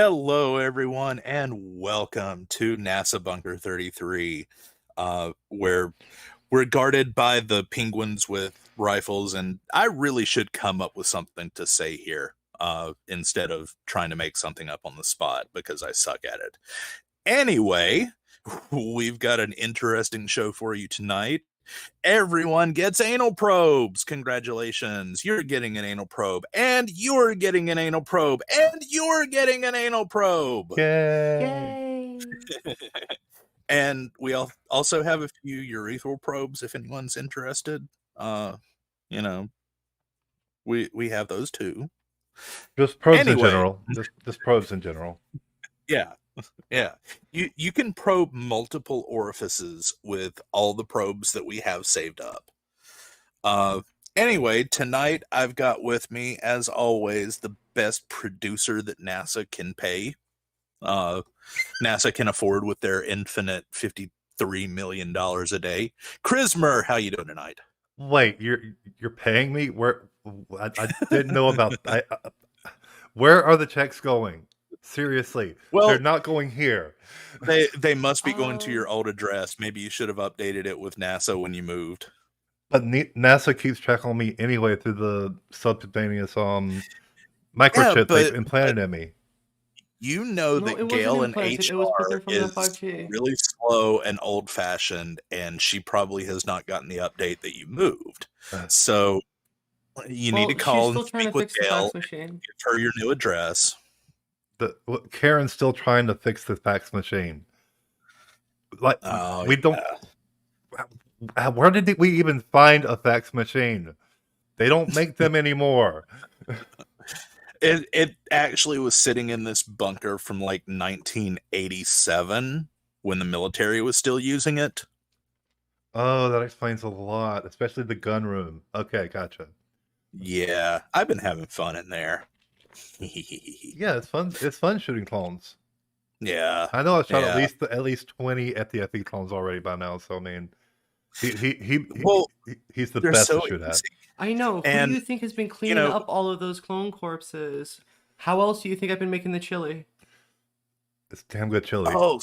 Hello, everyone, and welcome to NASA Bunker 33, where we're guarded by the penguins with rifles. And I really should come up with something to say here instead of trying to make something up on the spot because I suck at it. Anyway, we've got an interesting show for you tonight. Everyone gets anal probes. Congratulations. You're getting an anal probe, and you're getting an anal probe, and you're getting an anal probe. Yay! Yay! And we also have a few urethral probes if anyone's interested. You know, we have those too. Just probes in Anyway. general. Just probes in general. Yeah. Yeah. You can probe multiple orifices with all the probes that we have saved up. Anyway, tonight I've got with me, as always, the best producer that NASA can pay. NASA can afford with their infinite $53 million a day. Chrismer, how you doing tonight? Wait, you're paying me? Where I didn't know about. Where are the checks going? Seriously, Well, they're not going here. They must be going to your old address. Maybe you should have updated it with NASA when you moved. But NASA keeps track on me anyway through the subcutaneous microchip they've implanted in me. You know that Gail in HR is really slow and old-fashioned, and she probably has not gotten the update that you moved. So you need to call and speak with Gail and give her your new address. Karen's still trying to fix the fax machine. Like we don't. Where did we even find a fax machine? They don't make them anymore. It actually was sitting in this bunker from like 1987 when the military was still using it. Oh, that explains a lot, especially the gun room. Okay, gotcha. Yeah, I've been having fun in there. Yeah, it's fun. It's fun shooting clones. Yeah, I know I've shot at least 20 FDFE clones already by now. So I mean, he's the best to shoot at. I know. Who do you think has been cleaning up all of those clone corpses? How else do you think I've been making the chili? It's damn good chili. Oh,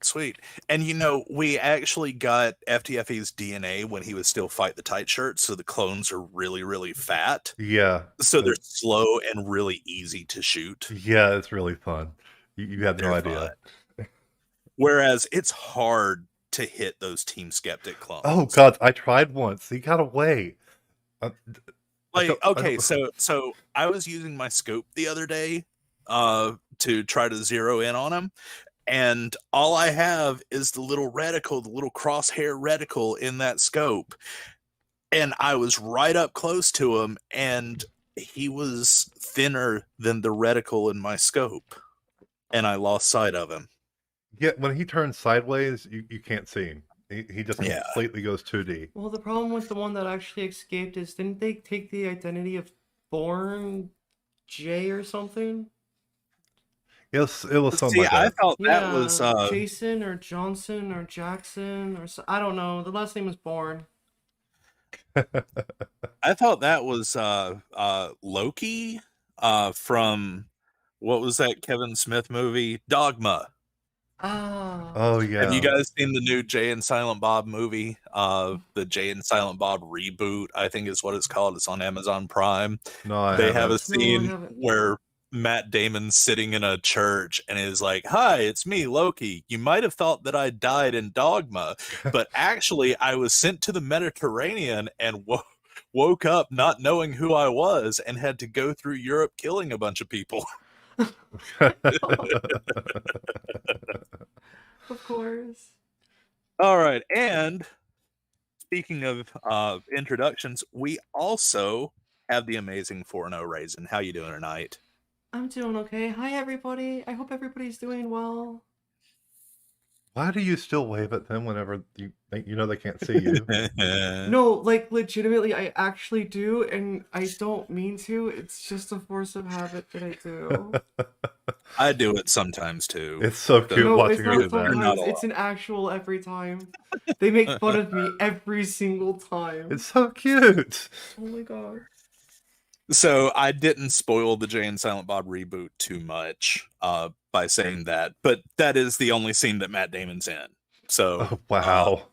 sweet. And we actually got FTFE's DNA when he was still Fight the Tight Shirt, so the clones are really, really fat. Yeah. So they're slow and really easy to shoot. Yeah, it's really fun. You have no idea. Whereas it's hard to hit those Team Skeptic clones. Oh God, I tried once. You gotta wait. So I was using my scope the other day to try to zero in on him, and all I have is the little reticle, the little crosshair reticle in that scope, and I was right up close to him, and he was thinner than the reticle in my scope, and I lost sight of him. Yeah, when he turns sideways, you can't see him. He just completely goes 2D. Well, the problem with the one that actually escaped is, didn't they take the identity of Born J or something? Yes, it was something like that. I thought that was Jason or Johnson or Jackson or I don't know. The last name was Born. I thought that was Loki from what was that Kevin Smith movie? Dogma. Oh yeah. Have you guys seen the new Jay and Silent Bob movie? The Jay and Silent Bob reboot, I think is what it's called. It's on Amazon Prime. No, they have a scene where Matt Damon's sitting in a church and is like, "Hi, it's me, Loki. You might have thought that I died in Dogma, but actually I was sent to the Mediterranean and woke up not knowing who I was and had to go through Europe killing a bunch of people." Of course. All right, and speaking of introductions, we also have the amazing 4-0 Raisin. How you doing tonight? I'm doing okay. Hi, everybody. I hope everybody's doing well. Why do you still wave at them whenever you know they can't see you? No, like legitimately, I actually do, and I don't mean to. It's just a force of habit that I do. I do it sometimes too. It's so cute watching her do that. It's an actual every time. They make fun of me every single time. It's so cute. Oh my god. So I didn't spoil the Jay and Silent Bob reboot too much by saying that, but that is the only scene that Matt Damon's in. So Oh, wow.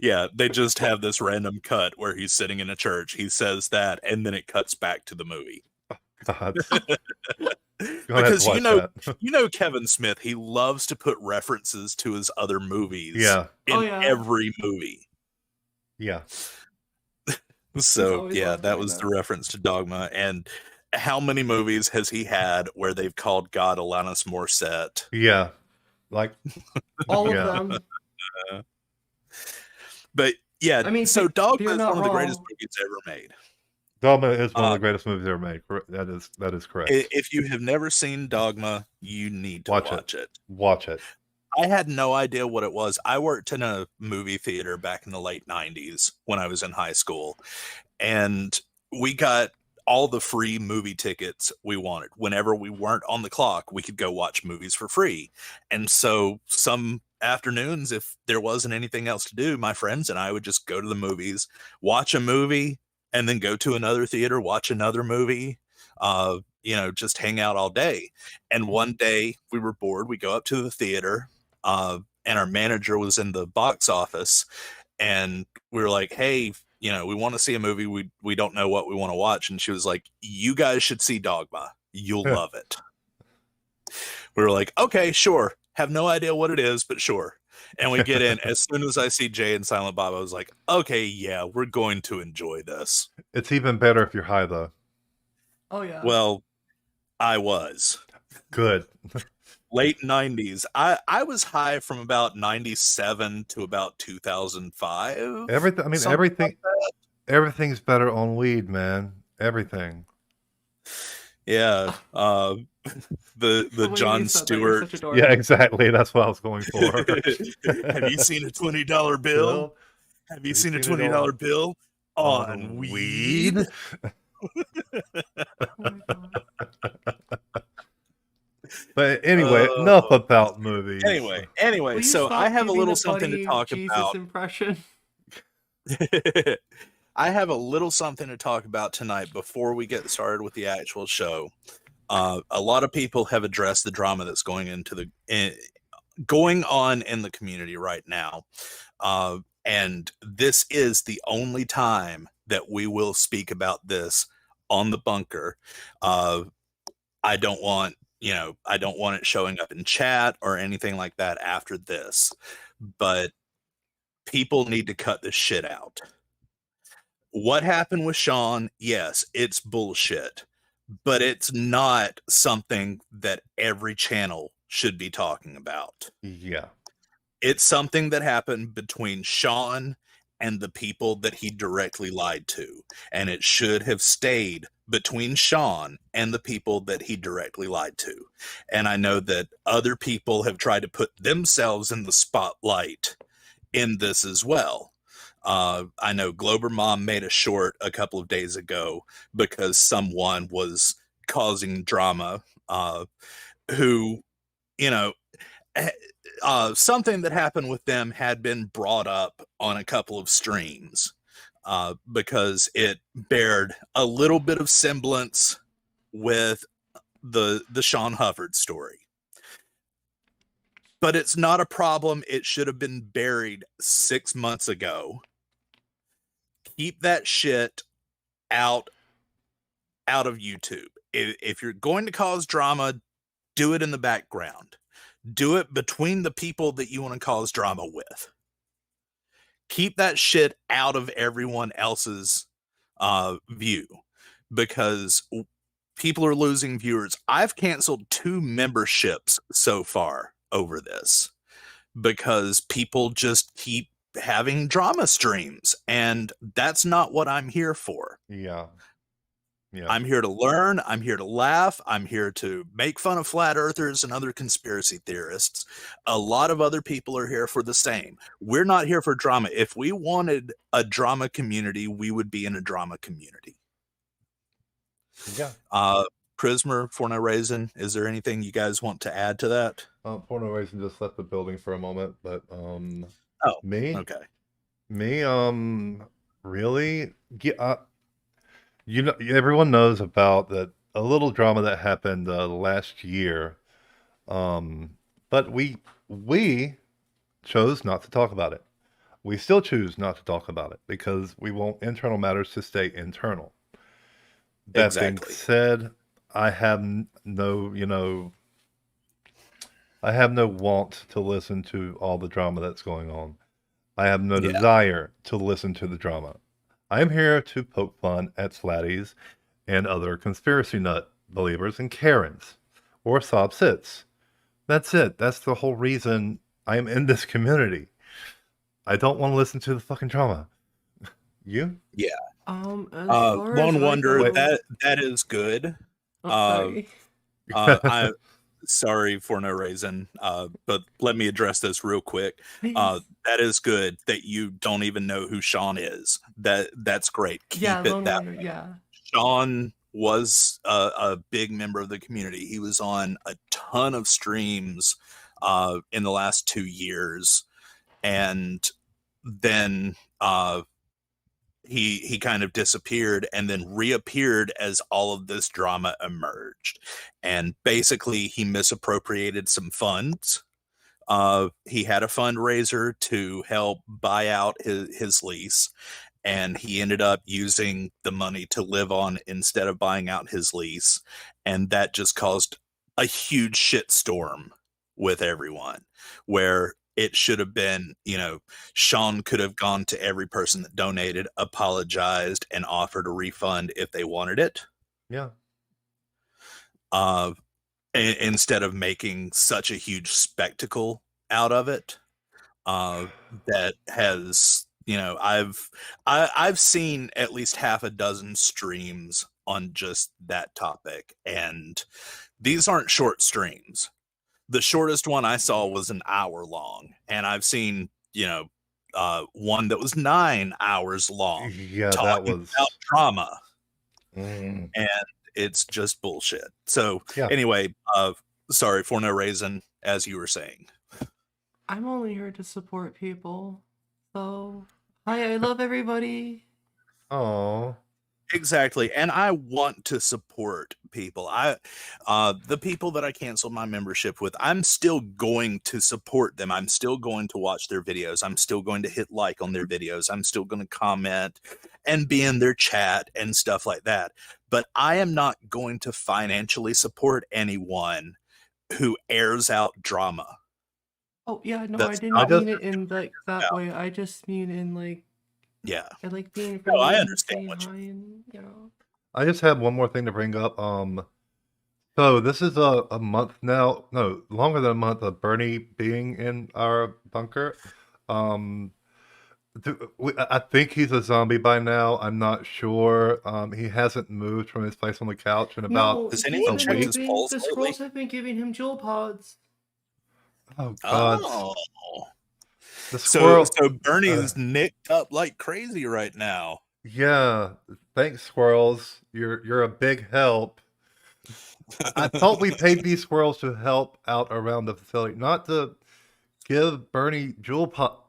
yeah, they just have this random cut where he's sitting in a church. He says that, and then it cuts back to the movie. God. Gonna have to Because watch that. you know Kevin Smith, he loves to put references to his other movies Yeah. Oh in yeah, every movie. Yeah. he's So always yeah, loved that doing was the that. reference to Dogma. And how many movies has he had where they've called God Alanis Morissette? Yeah. Like, All of yeah. them. Uh, but yeah, I mean, so Dogma they're is one not of the greatest wrong. movies ever made. Dogma is one of Uh, the greatest movies ever made. That is correct. if you have never seen Dogma, you need to Watch it. watch it. Watch it. I had no idea what it was. I worked in a movie theater back in the late 90s when I was in high school, and we got all the free movie tickets we wanted. Whenever we weren't on the clock, we could go watch movies for free. And so some afternoons, if there wasn't anything else to do, my friends and I would just go to the movies, watch a movie, and then go to another theater, watch another movie, just hang out all day. And one day we were bored. We go up to the theater, and our manager was in the box office, and we were like, "Hey, we want to see a movie. We don't know what we want to watch." And she was like, "You guys should see Dogma. You'll love it." We were like, "Okay, sure." Have no idea what it is, but sure. And we get in. As soon as I see Jay and Silent Bob, I was like, "Okay, yeah, we're going to enjoy this." It's even better if you're high, though. Oh yeah. Well, I was. Good. Late 90s. I was high from about 97 to about 2005. Everything. I mean, Something like that. everything's better on weed, man. Everything. Yeah. The The way you John said that, you're Stewart. such a dork. Yeah, exactly. That's what I was going for. Have you seen a $20 bill? Bill, Have you have you seen a seen it $20 all bill on on weed? weed? Oh my god. But anyway, enough Uh, about movies. anyway, Will you so I stop have a giving little a something to funny talk Jesus about. impression? I have a little something to talk about tonight before we get started with the actual show. A lot of people have addressed the drama that's going on in the community right now, and this is the only time that we will speak about this on the bunker. Uh, I don't want it showing up in chat or anything like that after this, but people need to cut this shit out. What happened with Sean? Yes, it's bullshit, but it's not something that every channel should be talking about. Yeah. It's something that happened between Sean and the people that he directly lied to, and it should have stayed between Sean and the people that he directly lied to. And I know that other people have tried to put themselves in the spotlight in this as well. I know Glober Mom made a short a couple of days ago because someone was causing drama, who, you know, something that happened with them had been brought up on a couple of streams, because it bared a little bit of semblance with the Sean Hufford story. But it's not a problem. It should have been buried 6 months ago. Keep that shit out of YouTube. If you're going to cause drama, do it in the background. Do it between the people that you want to cause drama with. Keep that shit out of everyone else's view, because people are losing viewers. I've canceled 2 memberships so far over this because people just keep having drama streams, and that's not what I'm here for. Yeah. Yeah. I'm here to learn. I'm here to laugh. I'm here to make fun of flat earthers and other conspiracy theorists. A lot of other people are here for the same. We're not here for drama. If we wanted a drama community, we would be in a drama community. Yeah. Prismer, Forno Raisin, is there anything you guys want to add to that? Porno Raisin just left the building for a moment, but Oh, me? okay. Me, really? Yeah, You know, everyone knows about that a little drama that happened last year. Um, but we chose not to talk about it. We still choose not to talk about it because we want internal matters to stay internal. That being Exactly. said, I have no, I have no want to listen to all the drama that's going on. I have no Yeah. desire to listen to the drama. I am here to poke fun at Slatties and other conspiracy nut believers and Karens or sob sits. That's it. That's the whole reason I am in this community. I don't want to listen to the fucking drama. You? Yeah. As far as Lone I Wonder, Wait. go, that is good. oh, Uh, sorry. I sorry for no reason, but let me address this real quick. Please. That is good that you don't even know who Sean is. That's great. Yeah, Keep it Lone that Wonder, way. yeah. Sean was a big member of the community. He was on a ton of streams in the last 2 years, and then he kind of disappeared and then reappeared as all of this drama emerged. And basically, he misappropriated some funds. He had a fundraiser to help buy out his lease, and he ended up using the money to live on instead of buying out his lease. And that just caused a huge shitstorm with everyone, where it should have been, Sean could have gone to every person that donated, apologized, and offered a refund if they wanted it. Yeah. Uh, Instead of making such a huge spectacle out of it, uh, that has I've seen at least half a dozen streams on just that topic, and these aren't short streams. The shortest one I saw was an hour long, and I've seen one that was 9 hours long Yeah, that talking about was. drama, Mm, and it's just bullshit. So yeah. anyway, sorry for no reason, as you were saying. I'm only here to support people. So, hi, I love everybody. Oh. Exactly. And I want to support people. The people that I canceled my membership with, I'm still going to support them. I'm still going to watch their videos. I'm still going to hit like on their videos. I'm still going to comment and be in their chat and stuff like that. But I am not going to financially support anyone who airs out drama. Oh, yeah, no, I That's I didn't not what just mean it this in room like is that about. way. I just mean in like Yeah. I like being No, I friendly and understand saying what you hi and I just have one more thing to bring up. So this is a month now, no, longer than a month of Bernie being in our bunker. Um, I think he's a zombie by now. I'm not sure. He hasn't moved from his place on the couch in about no, Has he's a anyone been checked week. his moving. polls The lately? scrolls have been giving him jewel pods. Oh God, Oh. the So squirrel. so Uh, Bernie's nicked up like crazy right now. yeah, thanks, squirrels. You're a big help. I thought we paid these squirrels to help out around the facility, not to give Bernie jewel pot.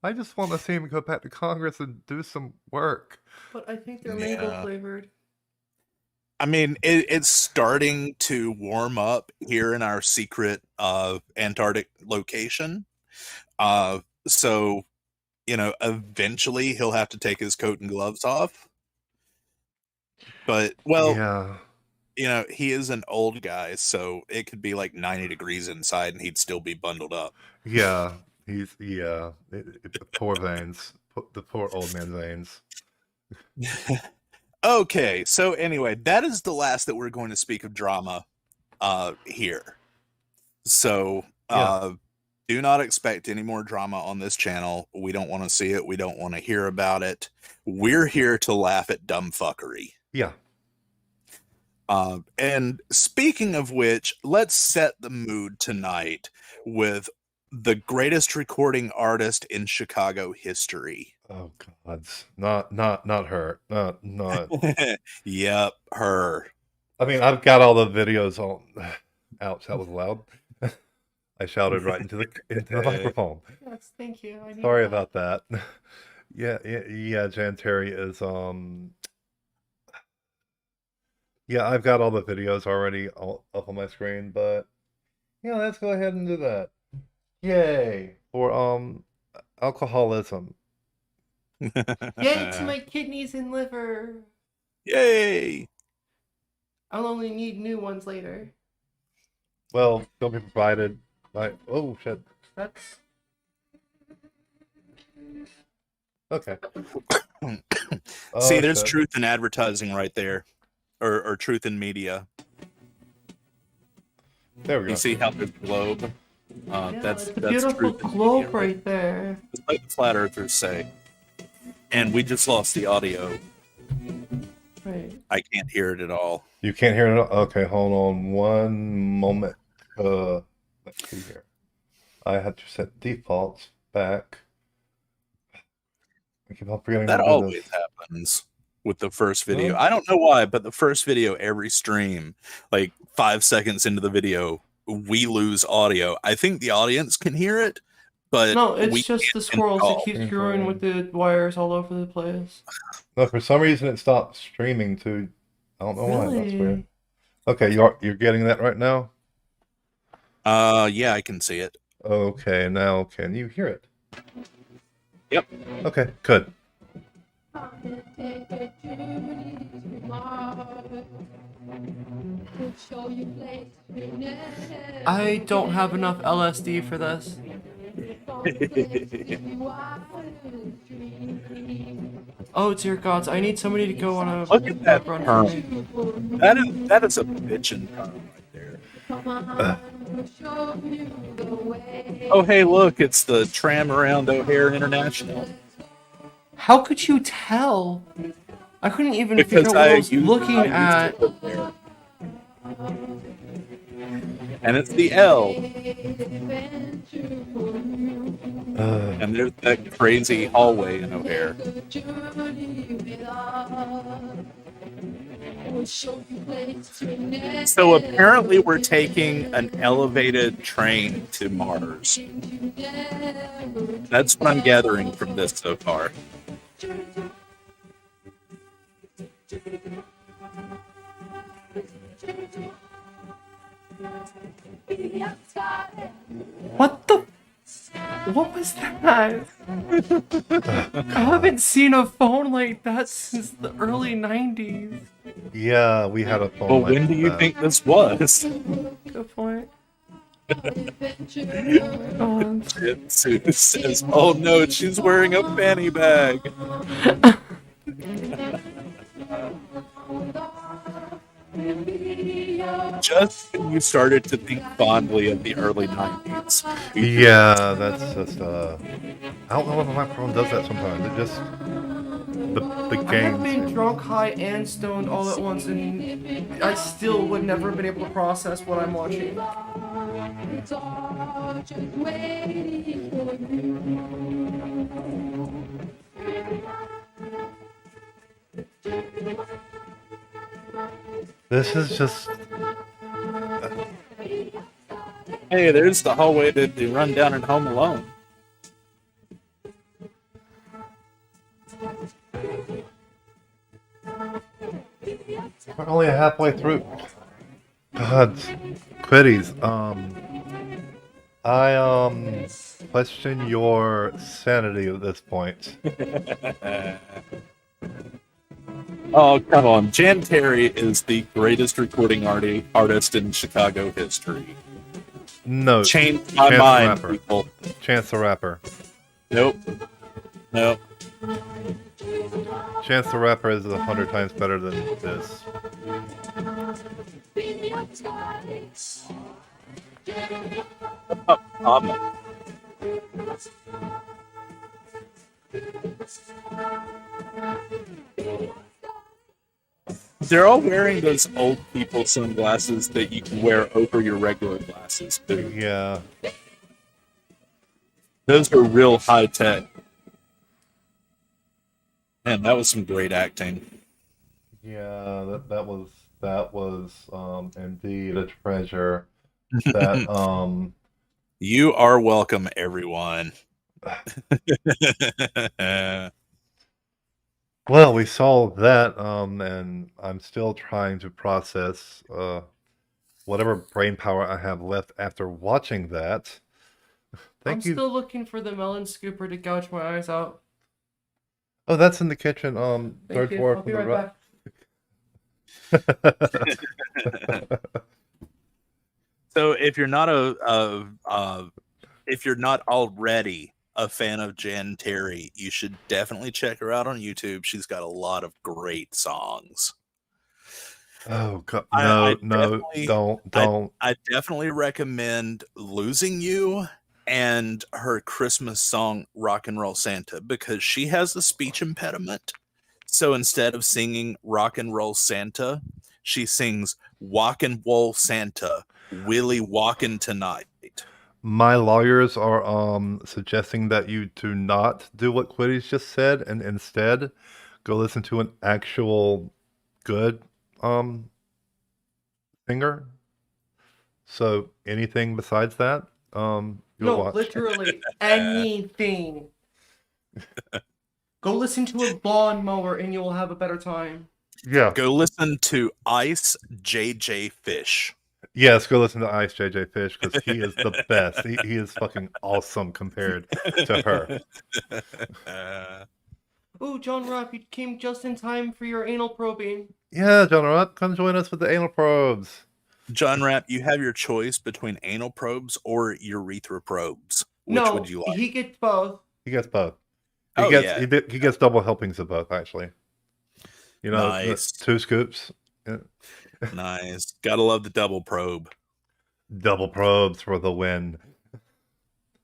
I just want to see him go back to Congress and do some work. But I think they're mango Yeah. flavored. I mean, it's starting to warm up here in our secret Antarctic location. So, eventually he'll have to take his coat and gloves off. But, well, Yeah, he is an old guy, so it could be like 90 degrees inside and he'd still be bundled up. yeah, poor veins, the poor old man veins. Okay, so anyway, that is the last that we're going to speak of drama here. So Yeah, do not expect any more drama on this channel. We don't want to see it. We don't want to hear about it. We're here to laugh at dumb fuckery. yeah. And speaking of which, let's set the mood tonight with the greatest recording artist in Chicago history. Oh God, not her. Not. Yep, her. I mean, I've got all the videos on. Ouch, that was loud. I shouted right into the microphone. Yes, thank you. I needed Sorry that. about that. Yeah, Jan Terry is yeah, I've got all the videos already up on my screen, but yeah, let's go ahead and do that. Yay for alcoholism. Yay to my kidneys and liver. Yay! I'll only need new ones later. Well, they'll be provided by. Oh shit. That's Okay. See, Oh there's shit. truth in advertising right there, or truth in media. There we go. You see how there's a globe? yeah, That's it's a beautiful truth in globe media, right there. just like the flat earthers say. And we just lost the audio. Right. I can't hear it at all. You can't hear it. Okay, hold on one moment. Let's see here. I have to set defaults back. I keep on forgetting That to do always this. happens with the first video. Huh? I don't know why, but the first video every stream, like 5 seconds into the video, we lose audio. I think the audience can hear it, but No, we it's just the can't squirrels. It install. keeps screwing with the wires all over the place. No, for some reason it stopped streaming too. I don't know why. That's weird. Really? Okay, you're getting that right now? Yeah, I can see it. Okay, now can you hear it? Yep. Okay, good. I don't have enough LSD for this. Oh dear gods, I need somebody to go on a Look at that run for term. me. That is a bitchin' term right there. Oh, hey, look, it's the tram around O'Hare International. How could you tell? I couldn't even figure Because out what I was used looking to at. live there. And it's the L. And there's that crazy hallway in O'Hare. So apparently we're taking an elevated train to Mars. That's what I'm gathering from this so far. What the? What was that? I haven't seen a phone like that since the early 90s. Yeah, we had a phone Well, like when do you that. think this was? Good point. Sue says, "Oh no, she's wearing a fanny bag." Just when you started to think fondly of the early 90s. Yeah, that's just I don't know if my phone does that sometimes. It just the I have been games. drunk, high, and stoned all at once, and I still would never have been able to process what I'm watching. This is just Hey, there's the hallway that they run down in Home Alone. we're only halfway through. God, quitties. I question your sanity at this point. Oh, come on. Jan Terry is the greatest recording artist in Chicago history. No, Changed my Chance the mind, Rapper. people. Chance the Rapper. Nope. Nope. Chance the Rapper is 100 times better than this. They're all wearing those old people sunglasses that you can wear over your regular glasses, too. Yeah. Those are real high tech. Man, that was some great acting. Yeah, that was indeed a treasure. That You are welcome, everyone. Well, we saw that, and I'm still trying to process whatever brain power I have left after watching that. I'm Thank you. still looking for the melon scooper to gouge my eyes out. Oh, that's in the kitchen. Thank Third you. floor I'll from be the right back. So if you're not already a fan of Jan Terry, you should definitely check her out on YouTube. She's got a lot of great songs. Oh God, I no, no, definitely don't. I definitely recommend Losing You and her Christmas song Rock and Roll Santa, because she has a speech impediment. So instead of singing Rock and Roll Santa, she sings Walk and Roll Santa, Willie Walkin' Tonight. My lawyers are suggesting that you do not do what Quiddy's just said, and instead go listen to an actual good um singer. So anything besides that, you'll No, watch. literally anything. Go listen to a lawnmower and you will have a better time. Yeah. Go listen to Ice JJ Fish. Yes, go listen to Ice JJ Fish because he is the best. He is fucking awesome compared to her. Ooh, John Rapp, you came just in time for your anal probing. Yeah, John Rock, come join us with the anal probes. John Rapp, you have your choice between anal probes or urethra probes. Which would you like? He gets both. He gets both. Oh, yeah. He gets double helpings of both, actually. You know, Nice. 2 scoops. Yeah. Nice. Gotta love the double probe. Double probes for the win.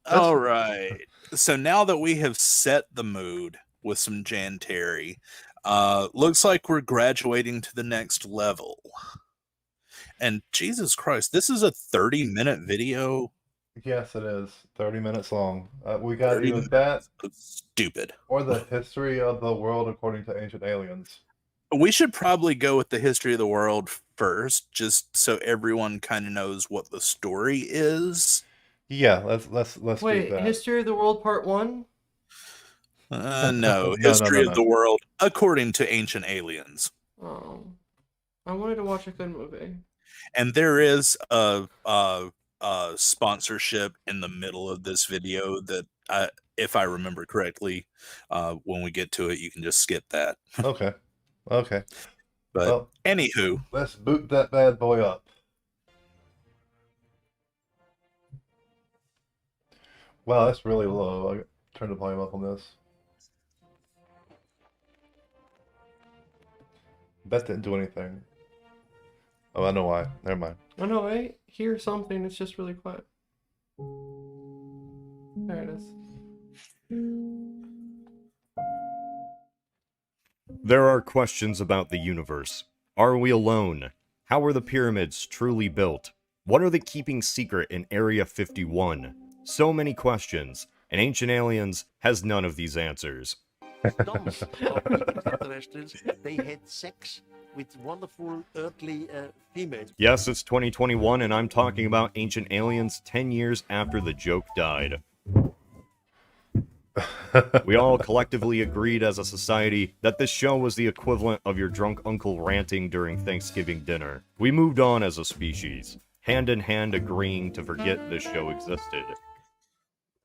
All right. So now that we have set the mood with some Jan Terry, looks like we're graduating to the next level. And Jesus Christ, this is a 30-minute video. Yes, it is. 30 minutes long. We got either that stupid or the history of the world according to ancient aliens. We should probably go with the history of the world first, just so everyone kind of knows what the story is. Yeah, let's Wait, do that. History of the World Part 1? No, History of the World according to ancient aliens. Oh, I wanted to watch a good movie. And there is a sponsorship in the middle of this video that, if I remember correctly, when we get to it, you can just skip that. Okay. Okay. But well, anywho, let's boot that bad boy up. Wow, that's really low. I turned the volume up on this. That didn't do anything. Oh, I know why. Never mind. Oh no, I hear something. It's just really quiet. There it is. There are questions about the universe. Are we alone? How were the pyramids truly built? What are they keeping secret in Area 51? So many questions, and Ancient Aliens has none of these answers. They had sex with wonderful earthly females. Yes, it's 2021, and I'm talking about Ancient Aliens 10 years after the joke died. We all collectively agreed as a society that this show was the equivalent of your drunk uncle ranting during Thanksgiving dinner. We moved on as a species, hand in hand agreeing to forget this show existed.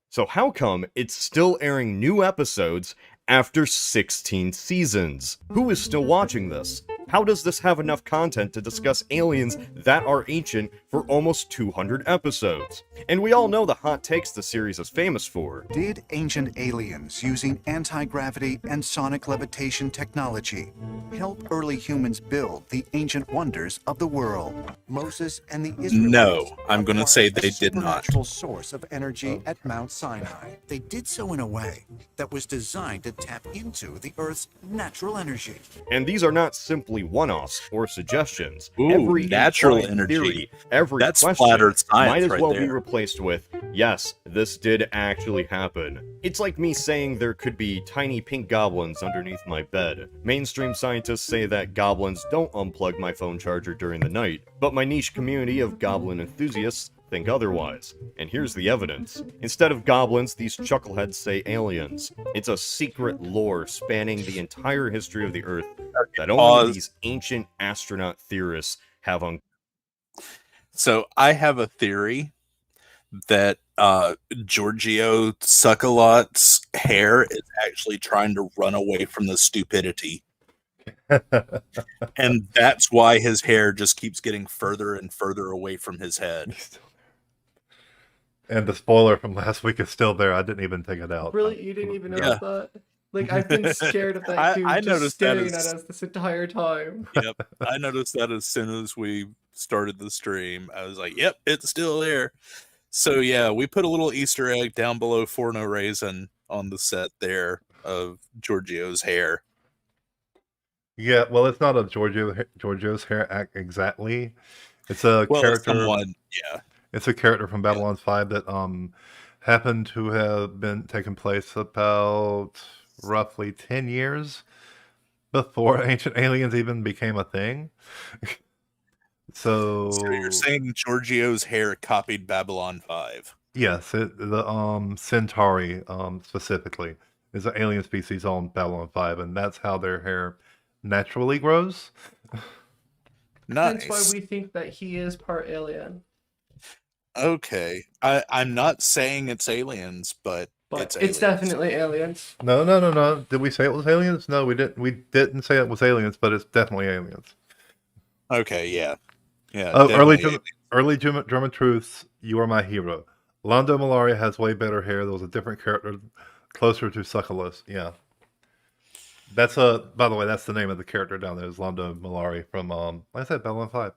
So how come it's still airing new episodes after 16 seasons? Who is still watching this? How does this have enough content to discuss aliens that are ancient for almost 200 episodes? And we all know the hot takes the series is famous for. Did ancient aliens using anti-gravity and sonic levitation technology help early humans build the ancient wonders of the world? Moses and the Israelites. No, I'm going to say they did not. Supernatural source of energy at Mount Sinai. They did so in a way that was designed to tap into the Earth's natural energy. And these are not simply one-offs or suggestions. Ooh, every natural implied energy. Theory, every That's question splattered science might as right well be there. replaced with, yes, this did actually happen. It's like me saying there could be tiny pink goblins underneath my bed. Mainstream scientists say that goblins don't unplug my phone charger during the night, but my niche community of goblin enthusiasts think otherwise. And here's the evidence. Instead of goblins, these chuckleheads say aliens. It's a secret lore spanning the entire history of the Earth that only these ancient astronaut theorists have uncovered. So I have a theory that Giorgio Suckalot's hair is actually trying to run away from the stupidity. And that's why his hair just keeps getting further and further away from his head. And the spoiler from last week is still there. I didn't even take it out. Really? You didn't even notice that? Like, I've been scared of that dude I just noticed staring that at us this entire time. Yep. I noticed that as soon as we started the stream. I was like, yep, it's still there. So yeah, we put a little Easter egg down below Forno Raisin on the set there of Giorgio's hair. Yeah, well, it's not a Giorgio's hair act exactly. It's a character. Yeah. It's a character from Babylon 5 that happened to have been taking place about roughly 10 years before Ancient Aliens even became a thing. So you're saying Giorgio's hair copied Babylon 5? Yes, the Centauri specifically is an alien species on Babylon 5, and that's how their hair naturally grows. Nice. That's why we think that he is part alien. Okay. I'm not saying it's aliens, but it's definitely aliens. No. Did we say it was aliens? No, we didn't. We didn't say it was aliens, but it's definitely aliens. Okay, yeah. Oh, early German truths. You are my hero. Lando Malaria has way better hair. There was a different character closer to Succulus. Yeah. That's by the way, that's the name of the character down there is Lando Malari from like I said, Babylon 5.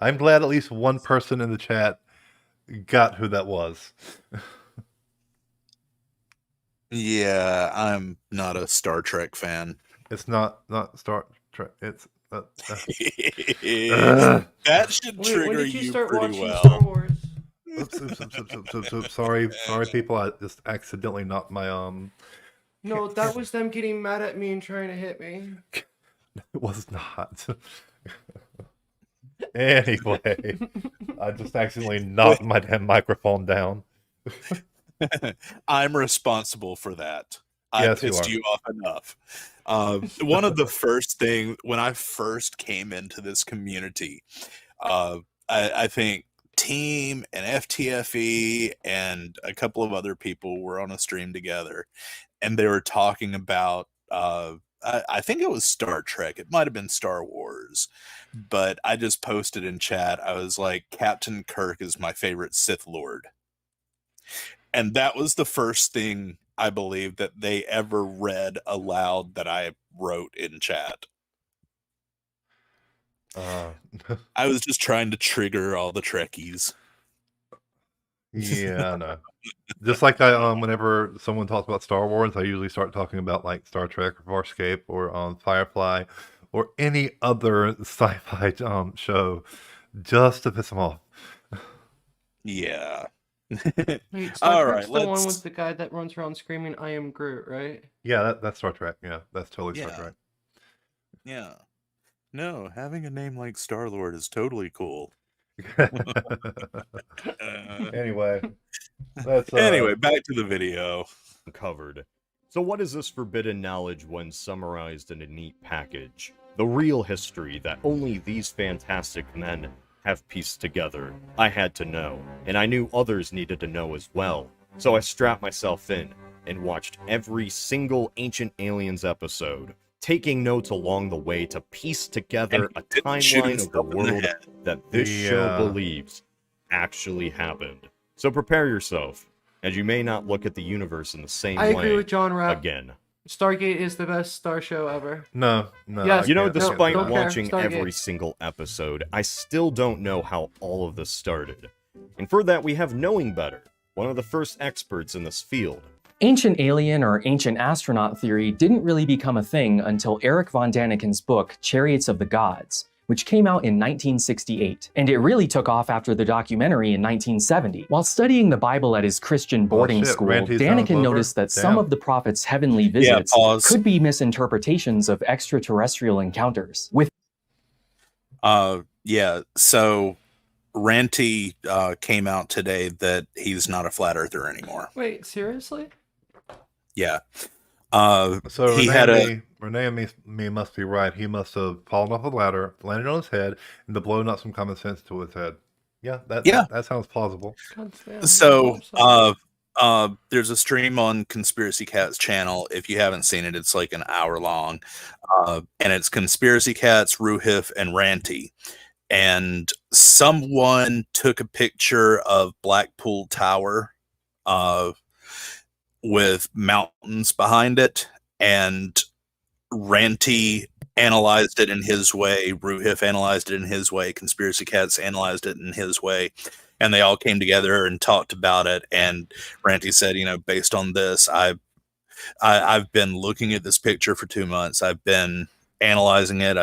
I'm glad at least one person in the chat got who that was. Yeah, I'm not a Star Trek fan. It's not Star Trek. It's that should trigger you pretty well. Star Wars? Oops. Sorry, people. I just accidentally knocked my No, that was them getting mad at me and trying to hit me. It was not. Anyway, I just accidentally knocked my damn microphone down. I'm responsible for that. Yes, I pissed you off enough. One of the first things when I first came into this community, I think Team and FTFE and a couple of other people were on a stream together, and they were talking about I think it was Star Trek. It might have been Star Wars, but I just posted in chat. I was like, Captain Kirk is my favorite Sith Lord. And that was the first thing I believe that they ever read aloud that I wrote in chat. I was just trying to trigger all the Trekkies. Yeah, I know. Just like I whenever someone talks about Star Wars, I usually start talking about like Star Trek or Farscape or Firefly or any other sci-fi show just to piss them off. Yeah. Wait, Star Trek's the one with the guy that runs around screaming, "I am Groot," right? Yeah, that's Star Trek. Yeah, that's totally Star Trek. Yeah. No, having a name like Star-Lord is totally cool. Anyway, anyway, back to the video. Covered. So what is this forbidden knowledge when summarized in a neat package? The real history that only these fantastic men have pieced together. I had to know, and I knew others needed to know as well. So I strapped myself in and watched every single Ancient Aliens episode, taking notes along the way to piece together a timeline of the world that this show believes actually happened. So prepare yourself, as you may not look at the universe in the same way. I agree with John Rapp. Again. Stargate is the best Star show ever. No. Yes, you know, despite watching every single episode, I still don't know how all of this started. And for that, we have Knowing Better, one of the first experts in this field. Ancient alien or ancient astronaut theory didn't really become a thing until Eric von Daniken's book, Chariots of the Gods, which came out in 1968, and it really took off after the documentary in 1970. While studying the Bible at his Christian boarding school, Daniken noticed that some of the prophet's heavenly visits could be misinterpretations of extraterrestrial encounters. So Ranty came out today that he's not a flat earther anymore. Wait, seriously? Yeah. So he had a Renee and me must be right. He must have fallen off a ladder, landed on his head, and the blow knocked some common sense to his head. Yeah, that sounds plausible. God damn, So there's a stream on Conspiracy Cat's channel. If you haven't seen it, it's like an hour long. And it's Conspiracy Cats, Ruhif, and Ranty. And someone took a picture of Blackpool Tower with mountains behind it, and Ranty analyzed it in his way, Ruhif analyzed it in his way, Conspiracy Cats analyzed it in his way, and they all came together and talked about it. And Ranty said, based on this, I've been looking at this picture for 2 months. I've been analyzing it.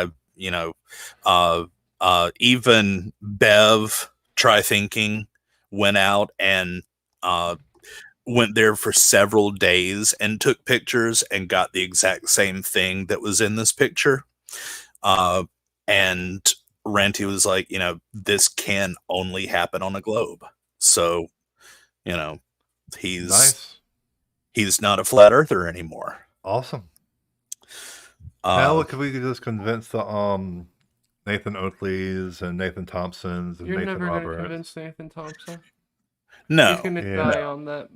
Even Bev, Try Thinking, went out and went there for several days and took pictures and got the exact same thing that was in this picture. And Ranty was like, this can only happen on a globe. So, he's not a flat earther anymore. Awesome. Now could we just convince the Nathan Oakleys and Nathan Thompsons and You're Nathan never Roberts? gonna convince Nathan Thompson. No. He's gonna die on that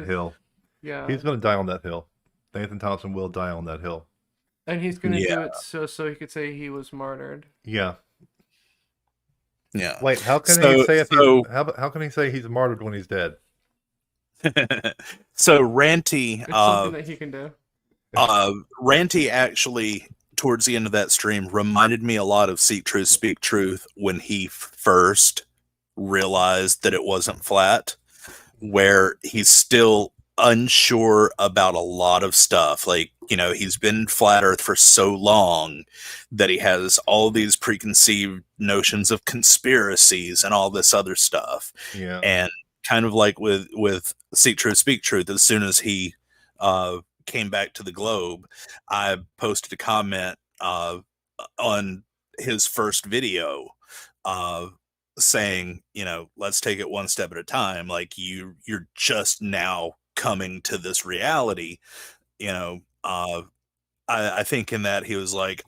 hill. Yeah. He's gonna die on that hill. Nathan Thompson will die on that hill. And he's gonna do it so he could say he was martyred. Yeah. Yeah. Wait, how can he say how can he say he's martyred when he's dead? So Ranty, it's something that he can do. Ranty actually, towards the end of that stream, reminded me a lot of Seek Truth, Speak Truth when he first realized that it wasn't flat, where he's still unsure about a lot of stuff. Like, he's been flat earth for so long that he has all these preconceived notions of conspiracies and all this other stuff. Yeah. And kind of like with Seek Truth, Speak Truth, as soon as he came back to the globe, I posted a comment on his first video saying, let's take it one step at a time. Like, you're just now coming to this reality. I think in that he was like,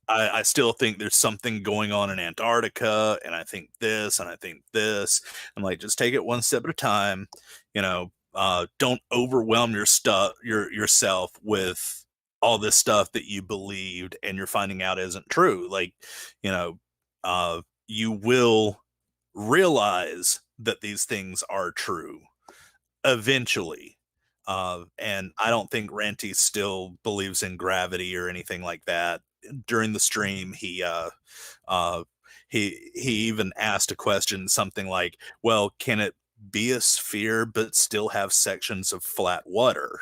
I still think there's something going on in Antarctica, and I think this, and I think this. I'm like, just take it one step at a time. Don't overwhelm yourself with all this stuff that you believed and you're finding out isn't true. Like, you will realize that these things are true eventually. And I don't think Ranty still believes in gravity or anything like that. During the stream, he even asked a question, something like, well, can it be a sphere but still have sections of flat water?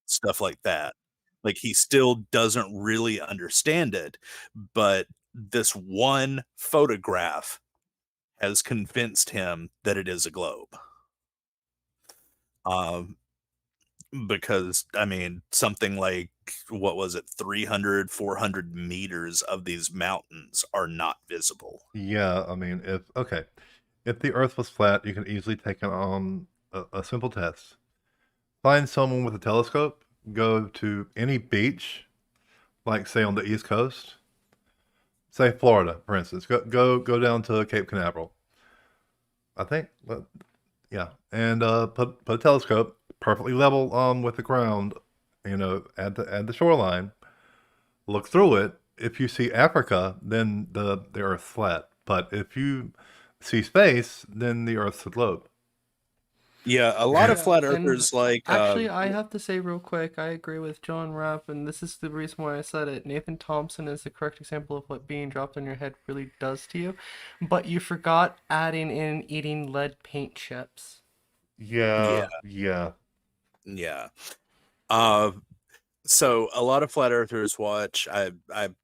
Stuff like that. Like, he still doesn't really understand it, but this one photograph has convinced him that it is a globe. Because, something like, what was it, 300, 400 meters of these mountains are not visible. Yeah, if the Earth was flat, you can easily take a simple test. Find someone with a telescope, go to any beach, like say on the East Coast, say Florida, for instance. Go down to Cape Canaveral. I think, yeah, and put a telescope perfectly level with the ground, at the shoreline. Look through it. If you see Africa, then the Earth's flat. But if you see space, then the Earth's a globe. Yeah, a lot of flat earthers Actually, I have to say real quick, I agree with John Rapp, and this is the reason why I said it. Nathan Thompson is the correct example of what being dropped on your head really does to you. But you forgot adding in eating lead paint chips. Yeah. So a lot of flat earthers watch, I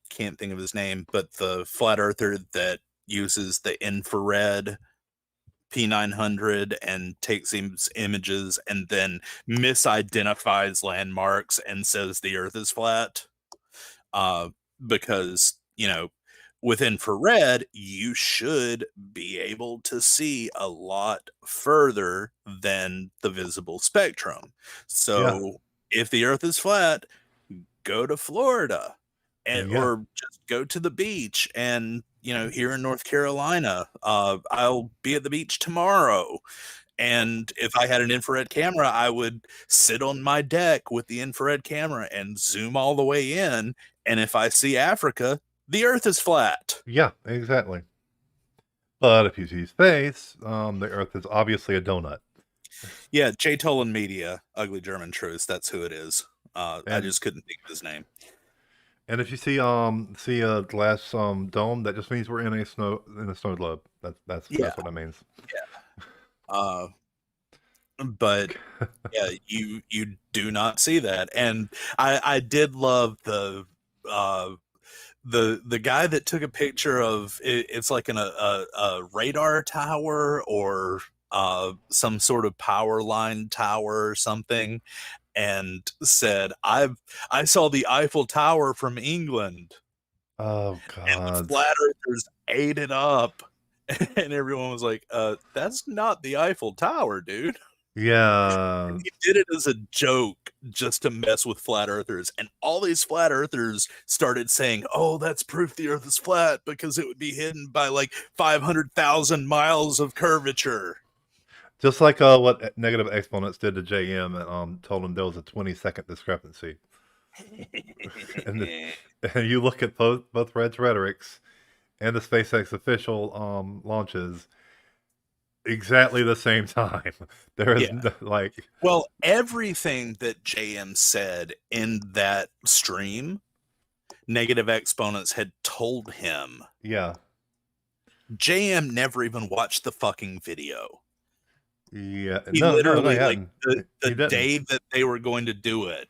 can't think of his name, but the flat earther that uses the infrared P900 and takes these images and then misidentifies landmarks and says the Earth is flat. Because, with infrared, you should be able to see a lot further than the visible spectrum. So if the Earth is flat, go to Florida or just go to the beach. And, here in North Carolina, I'll be at the beach tomorrow. And if I had an infrared camera, I would sit on my deck with the infrared camera and zoom all the way in. And if I see Africa, the Earth is flat. Yeah, exactly. But if you see space, the Earth is obviously a donut. Yeah, J. Tolan Media, Ugly German Truth. That's who it is. I just couldn't think of his name. And if you see a glass dome, that just means we're in a snow globe. That's what that means. Yeah. But yeah, you do not see that. And I did love the guy that took a picture of it's like a radar tower or some sort of power line tower or something, and said, I saw the Eiffel Tower from England. Oh And the God. flat earthers ate it up. And everyone was like, that's not the Eiffel Tower, dude. Yeah. He did it as a joke just to mess with flat earthers. And all these flat earthers started saying, oh, that's proof the earth is flat because it would be hidden by like 500,000 miles of curvature. Just like what negative exponents did to JM and told him there was a 20-second discrepancy. and you look at both Red's rhetorics and the SpaceX official launches, exactly the same time. There is well, everything that JM said in that stream, negative exponents had told him. Yeah. JM never even watched the fucking video. Yeah. He literally like the day that they were going to do it,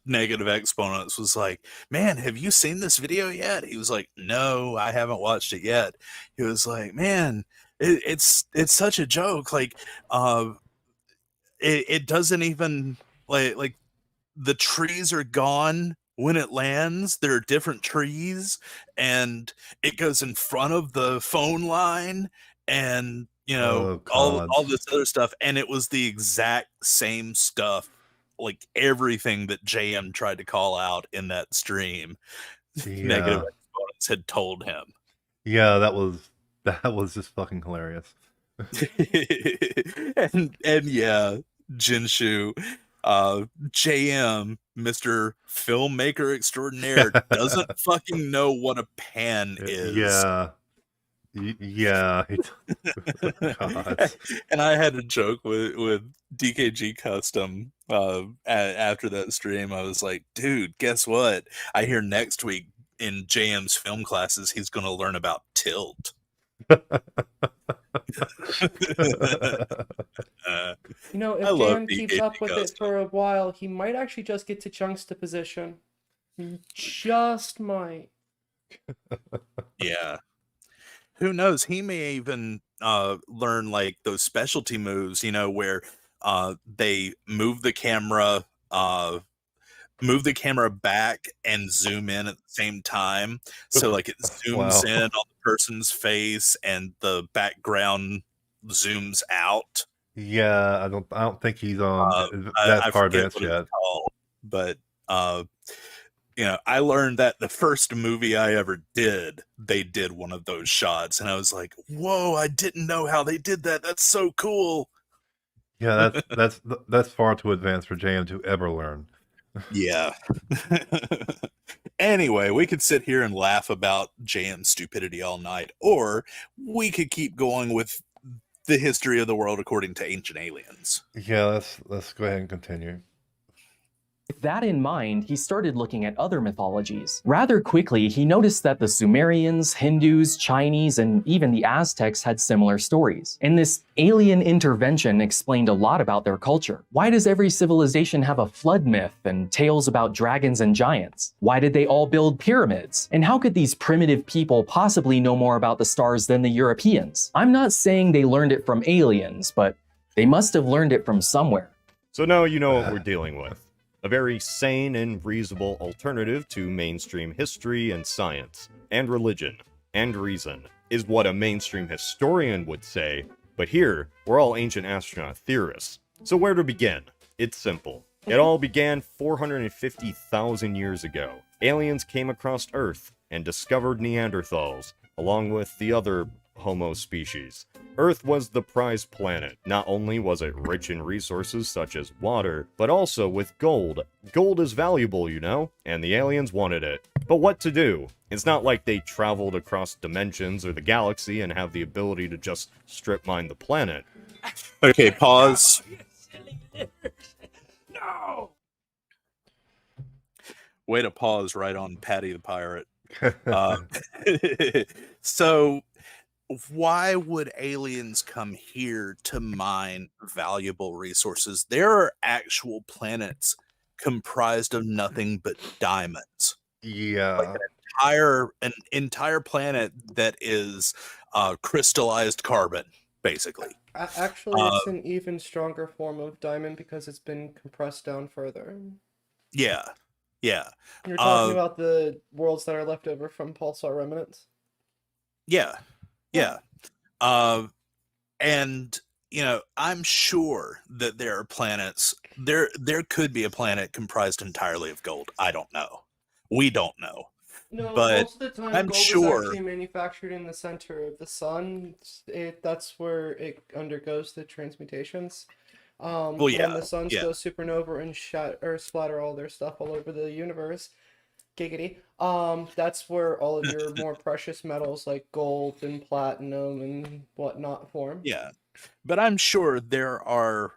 negative exponents was like, man, have you seen this video yet? He was like, no, I haven't watched it yet. He was like, man, it's such a joke. Like, it doesn't even like the trees are gone when it lands. There are different trees, and it goes in front of the phone line, and all this other stuff. And it was the exact same stuff, like everything that JM tried to call out in that stream. Negative exponents had told him. Yeah, that was just fucking hilarious. and yeah, Jinshu, JM, Mr. Filmmaker Extraordinaire, doesn't fucking know what a pan is. Yeah. God. And I had a joke with DKG Custom after that stream. I was like, dude, guess what? I hear next week in JM's film classes, he's going to learn about tilt. If JM keeps up with it for a while, he might actually just get to juxtaposition. Just might. Yeah. Who knows? He may even learn like those specialty moves, where they move the camera back and zoom in at the same time. So like it zooms in on the person's face and the background zooms out. Yeah, I don't think he's that far advanced yet. But I learned that the first movie I ever did, they did one of those shots, and I was like, "Whoa! I didn't know how they did that. That's so cool." Yeah, that's far too advanced for JM to ever learn. Yeah. Anyway, we could sit here and laugh about JM's stupidity all night, or we could keep going with the history of the world according to ancient aliens. Yeah, let's go ahead and continue. With that in mind, he started looking at other mythologies. Rather quickly, he noticed that the Sumerians, Hindus, Chinese, and even the Aztecs had similar stories. And this alien intervention explained a lot about their culture. Why does every civilization have a flood myth and tales about dragons and giants? Why did they all build pyramids? And how could these primitive people possibly know more about the stars than the Europeans? I'm not saying they learned it from aliens, but they must have learned it from somewhere. So now you know what we're dealing with. A very sane and reasonable alternative to mainstream history and science, and religion. and reason, is what a mainstream historian would say, but here, we're all ancient astronaut theorists. So where to begin? It's simple. It all began 450,000 years ago. Aliens came across Earth and discovered Neanderthals, along with the other Homo species. Earth was the prized planet. Not only was it rich in resources such as water, but also with gold. Gold is valuable, you know, and the aliens wanted it. But what to do? It's not like they traveled across dimensions or the galaxy and have the ability to just strip mine the planet. Okay, pause. No! Way to pause right on Patty the Pirate. So, why would aliens come here to mine valuable resources? There are actual planets comprised of nothing but diamonds. Yeah. An entire planet that is crystallized carbon, basically. Actually, it's an even stronger form of diamond because it's been compressed down further. Yeah. You're talking about the worlds that are left over from pulsar remnants. Yeah. And I'm sure that there are planets. There could be a planet comprised entirely of gold. I don't know. We don't know. No, But most of the time, I'm gold sure- is actually manufactured in the center of the sun. That's where it undergoes the transmutations. When the suns go supernova and splatter all their stuff all over the universe, giggity. That's where all of your more precious metals like gold and platinum and whatnot form. Yeah, but I'm sure there are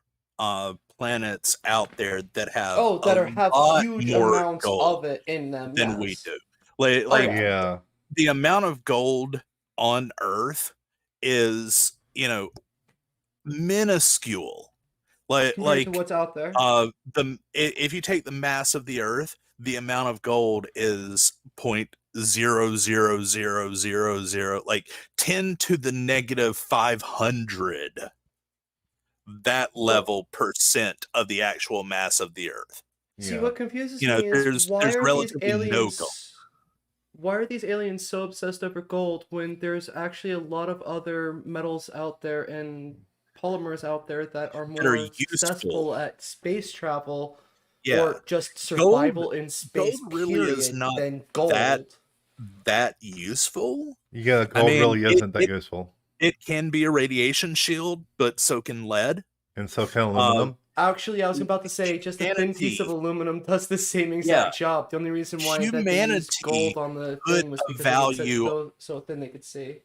planets out there that have have lot huge more amounts gold of it in them than we yes. do. Like Yeah. the amount of gold on Earth is, minuscule. Compared to what's out there. If you take the mass of the Earth, the amount of gold is 0.00000, like 10 to the negative 500. That level percent of the actual mass of the Earth. See, what confuses You know, me is why there's are these relatively no aliens gold. why are these aliens so obsessed over gold when there's actually a lot of other metals out there and polymers out there that are more successful at space travel or just survival in space gold really is period not than gold. that useful. Yeah, gold really isn't that useful. It can be a radiation shield, but so can lead. And so can aluminum. Actually, I was about to say, just a thin piece of aluminum does the same exact job. The only reason why that they used gold on the thing was because it was so thin they could see.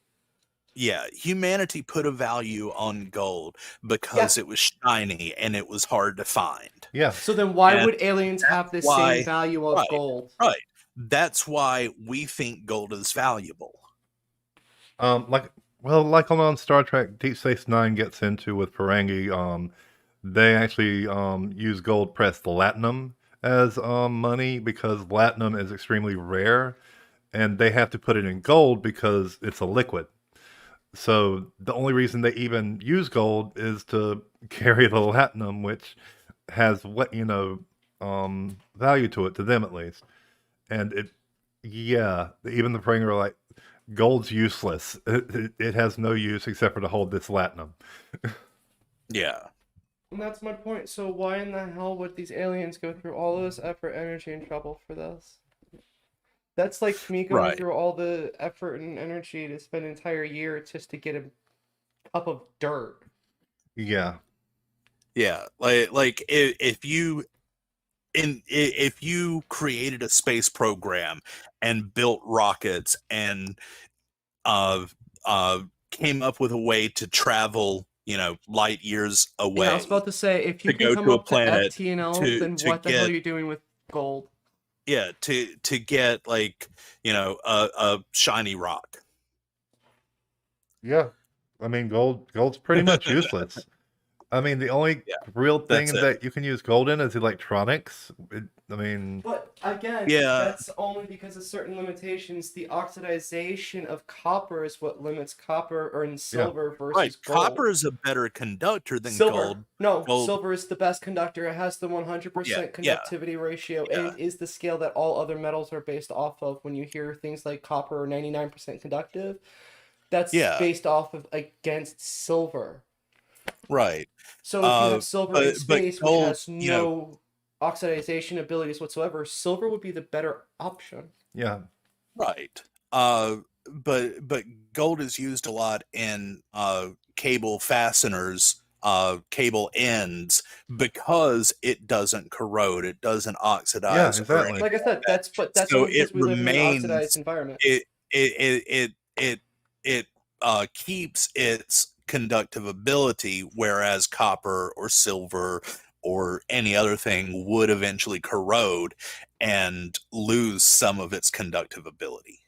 Yeah, humanity put a value on gold because it was shiny and it was hard to find. Yeah. So then why would aliens have the same value of gold? Right. That's why we think gold is valuable. Like on Star Trek Deep Space Nine gets into with Ferengi, they actually use gold pressed latinum as money because latinum is extremely rare, and they have to put it in gold because it's a liquid. So the only reason they even use gold is to carry the latinum, which has value to it, to them at least. And even the Ferengi are like, gold's useless. It has no use except for to hold this latinum. Yeah. And that's my point. So why in the hell would these aliens go through all this effort, energy, and trouble for this? That's like me going through all the effort and energy to spend an entire year just to get a cup of dirt. Yeah. Yeah. Like if you created a space program and built rockets and came up with a way to travel, light years away. Yeah, I was about to say, if you can come up to FTNL, then what the hell are you doing with gold? Yeah, to get a shiny rock. Yeah, I mean gold's pretty much useless. I mean, the only Yeah, real that's thing it. that you can use gold in is electronics. I mean, But again, Yeah. that's only because of certain limitations. The oxidization of copper is what limits copper or silver versus Right. gold. Copper is a better conductor than Silver. gold. No, Gold. silver is the best conductor. It has the 100% conductivity ratio and is the scale that all other metals are based off of. When you hear things like copper or 99% conductive, that's based off of against silver. Right. So if you have silver in space, gold, which has no oxidization abilities whatsoever, silver would be the better option. yeah. Right. But gold is used a lot in cable fasteners, cable ends, because it doesn't corrode, it doesn't oxidize. Yeah, exactly. Or like I said, that's so only because it we live in an remains oxidized environment. It keeps its conductive ability, whereas copper or silver or any other thing would eventually corrode and lose some of its conductive ability.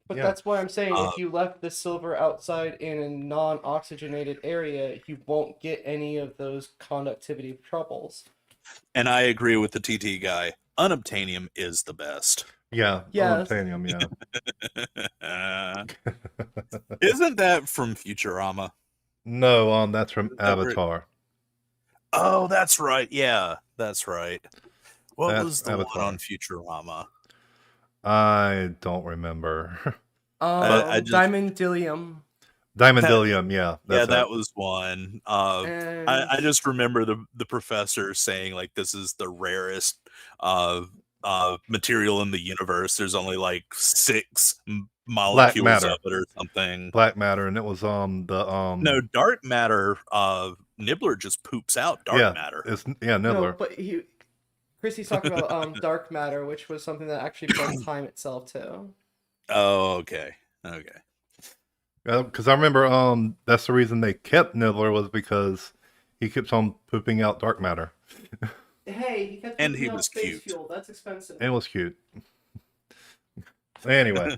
But that's why I'm saying if you left the silver outside in a non-oxygenated area, you won't get any of those conductivity troubles. And I agree with the TT guy. Unobtainium is the best. Yeah, Yes. unobtainium, Isn't that from Futurama? No, that's from Avatar. Oh, that's right. Yeah, that's right. What That's was the Avatar. one on Futurama? I don't remember. Diamondylium. Diamondylium, yeah. That was one. I just remember the professor saying, like, this is the rarest material in the universe. There's only like 6 molecules of it or something. Black matter, and it was no, dark matter. Nibbler just poops out dark matter. Nibbler. No, but Chrissy's talking about dark matter, which was something that actually bends time itself too. Oh, okay. Because I remember that's the reason they kept Nibbler, was because he keeps on pooping out dark matter. Hey, he kept and pooping he out was space cute. fuel. That's expensive. And it was cute. Anyway.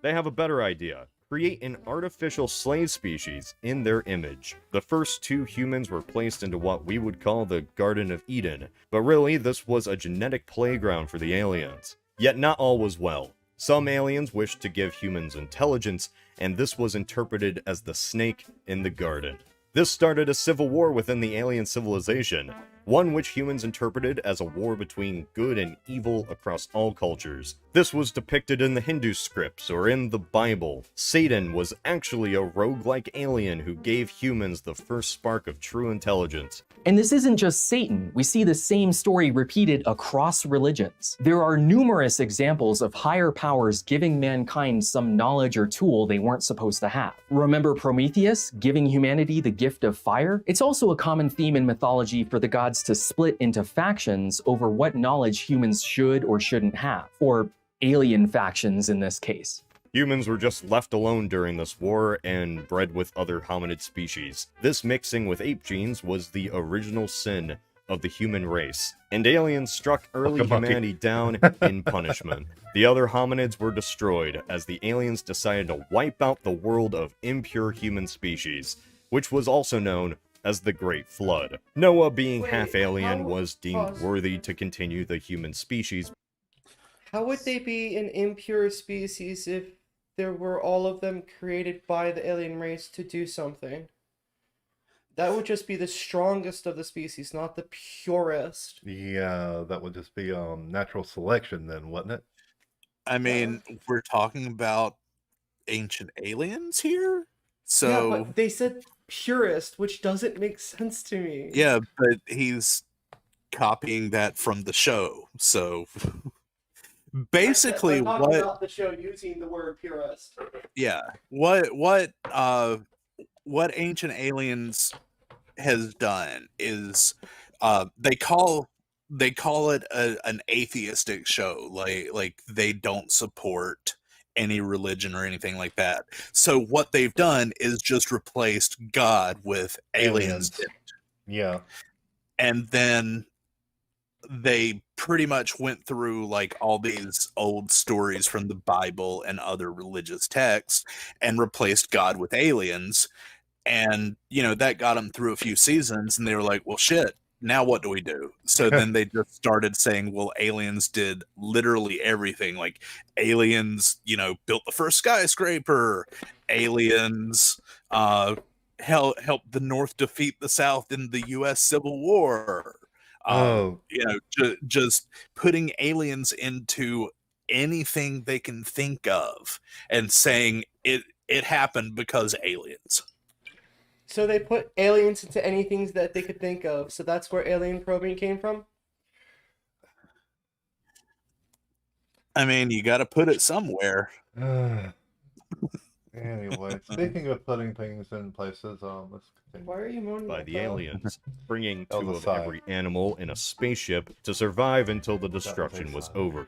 They have a better idea. Create an artificial slave species in their image. The first 2 humans were placed into what we would call the Garden of Eden, but really this was a genetic playground for the aliens. Yet not all was well. Some aliens wished to give humans intelligence, and this was interpreted as the snake in the garden. This started a civil war within the alien civilization, one which humans interpreted as a war between good and evil across all cultures. This was depicted in the Hindu scripts or in the Bible. Satan was actually a roguelike alien who gave humans the first spark of true intelligence. And this isn't just Satan. We see the same story repeated across religions. There are numerous examples of higher powers giving mankind some knowledge or tool they weren't supposed to have. Remember Prometheus giving humanity the gift of fire? It's also a common theme in mythology for the gods to split into factions over what knowledge humans should or shouldn't have, or alien factions in this case. Humans were just left alone during this war and bred with other hominid species. This mixing with ape genes was the original sin of the human race, and aliens struck early humanity down in punishment. The other hominids were destroyed as the aliens decided to wipe out the world of impure human species, which was also known as the Great Flood. Noah, being half alien, was deemed worthy to continue the human species. How would they be an impure species if there were all of them created by the alien race to do something? That would just be the strongest of the species, not the purest. Yeah, that would just be natural selection then, wouldn't it? I mean, we're talking about ancient aliens here? So yeah, but they said purist, which doesn't make sense to me. Yeah, but he's copying that from the show. So basically, I'm talking about the show using the word purist. Yeah, what Ancient Aliens has done is they call it an atheistic show. Like they don't support any religion or anything like that. So what they've done is just replaced God with aliens. Yeah. And then they pretty much went through like all these old stories from the Bible and other religious texts and replaced God with aliens. And, that got them through a few seasons, and they were like, well, shit, now what do we do? So then they just started saying, well, aliens did literally everything. Like, aliens, built the first skyscraper. Aliens helped the North defeat the South in the U.S. Civil War. Oh, Just putting aliens into anything they can think of and saying it happened because aliens. So they put aliens into anything that they could think of. So that's where alien probing came from? I mean, you got to put it somewhere. Anyway, speaking of putting things in places, let's continue. Why are you moaning By like the that? aliens, bringing That two was a of sigh. every animal in a spaceship to survive until the destruction was sigh. over.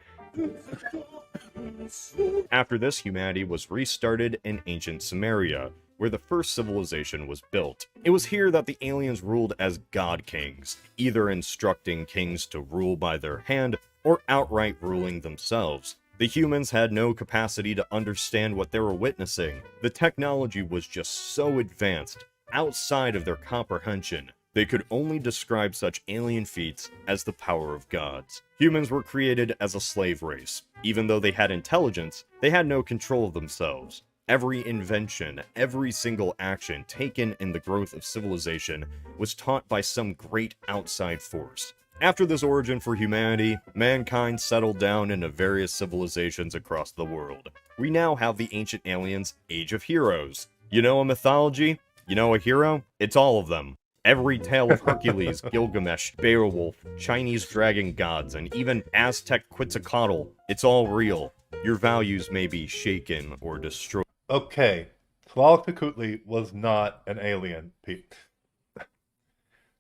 After this, humanity was restarted in ancient Sumeria, where the first civilization was built. It was here that the aliens ruled as god kings, either instructing kings to rule by their hand or outright ruling themselves. The humans had no capacity to understand what they were witnessing. The technology was just so advanced, outside of their comprehension. They could only describe such alien feats as the power of gods. Humans were created as a slave race. Even though they had intelligence, they had no control of themselves. Every invention, every single action taken in the growth of civilization was taught by some great outside force. After this origin for humanity, mankind settled down into various civilizations across the world. We now have the ancient aliens' Age of Heroes. You know a mythology? You know a hero? It's all of them. Every tale of Hercules, Gilgamesh, Beowulf, Chinese dragon gods, and even Aztec Quetzalcoatl, it's all real. Your values may be shaken or destroyed. Okay, Tlaloc was not an alien.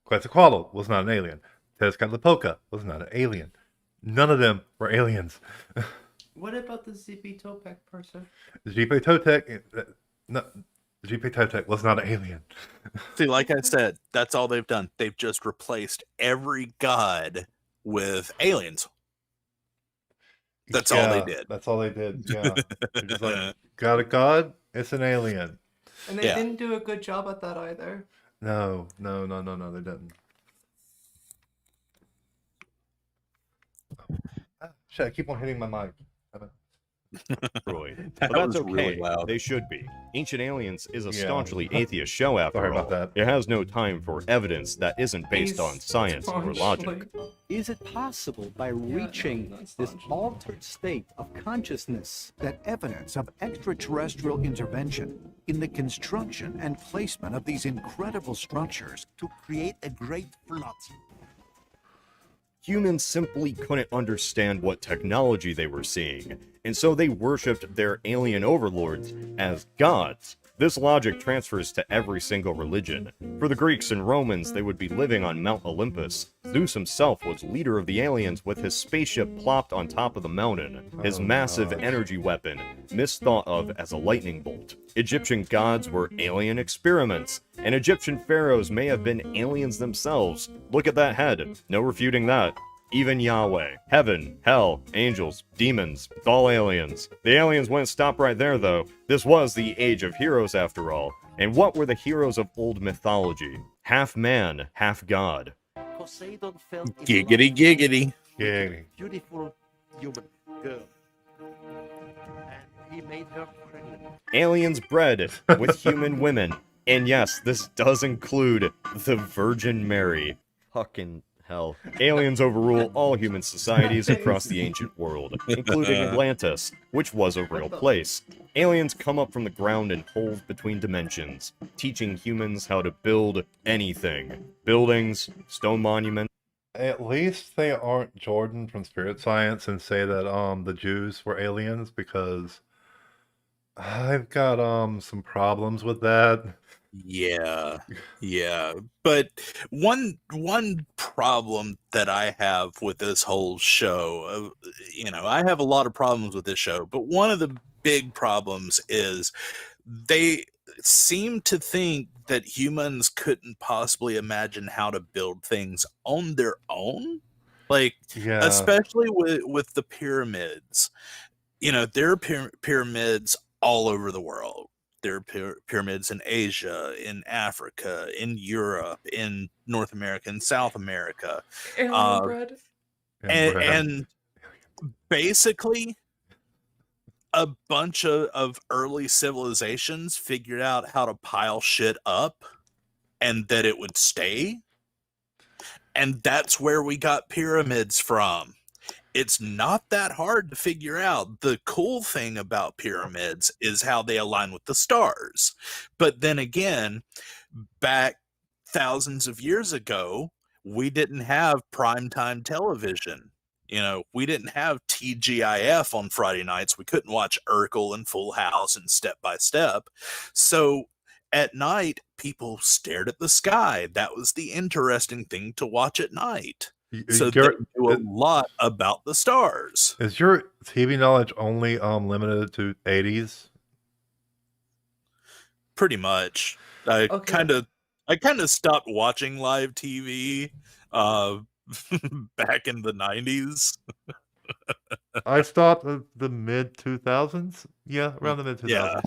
Quetzalcoatl was not an alien. Tezcatlipoca was not an alien. None of them were aliens. What about the ZP Topek person? Jipe Totec, no, Jipe Totec was not an alien. See, like I said, that's all they've done. They've just replaced every god with aliens. That's all they did. That's all they did, yeah. They're just like, got a god? It's an alien. And they didn't do a good job at that either. No, they didn't. Shit, I keep on hitting my mic. But That that's was okay. really loud. They should be. Ancient Aliens is a Yeah. staunchly atheist show after Sorry all. about that. It has no time for evidence that isn't based on science or logic. Is it possible by reaching that's this not- altered state of consciousness That evidence of extraterrestrial intervention in the construction and placement of these incredible structures To create a great flood. Humans simply couldn't understand what technology they were seeing, and so they worshipped their alien overlords as gods. This logic transfers to every single religion. For the Greeks and Romans, they would be living on Mount Olympus. Zeus himself was leader of the aliens with his spaceship plopped on top of the mountain, his massive energy weapon, misthought of as a lightning bolt. Egyptian gods were alien experiments, and Egyptian pharaohs may have been aliens themselves. Look at that head, no refuting that. Even Yahweh, heaven, hell, angels, demons, it's all aliens. The aliens wouldn't stop right there though. This was the Age of Heroes after all. And what were the heroes of old mythology? Half man, half god. Poseidon fell in Giggity, giggity. Yeah. love with a beautiful human girl. And he made her pregnant. Aliens bred with human women. And yes, this does include the Virgin Mary. Fucking hell. Aliens overrule all human societies across the ancient world, including Atlantis, which was a real place. Aliens come up from the ground in holes between dimensions, teaching humans how to build anything. Buildings, stone monuments. At least they aren't Jordan from Spirit Science and say that the Jews were aliens, because I've got some problems with that. Yeah. But one problem that I have with this whole show, I have a lot of problems with this show, but one of the big problems is they seem to think that humans couldn't possibly imagine how to build things on their own. Like, Yeah. especially with the pyramids. There are pyramids all over the world. There are pyramids in Asia, in Africa, in Europe, in North America, and South America. Alien bread. And basically, a bunch of early civilizations figured out how to pile shit up and that it would stay. And that's where we got pyramids from. It's not that hard to figure out. The cool thing about pyramids is how they align with the stars. But then again, back thousands of years ago, we didn't have primetime television. You know, we didn't have TGIF on Friday nights. We couldn't watch Urkel and Full House and Step by Step. So at night, people stared at the sky. That was the interesting thing to watch at night. So they knew a lot about the stars. Is your TV knowledge only limited to 80s? Pretty much. I kind of stopped watching live TV back in the 90s. I stopped the mid 2000s. Yeah, around the mid 2000s. Yeah.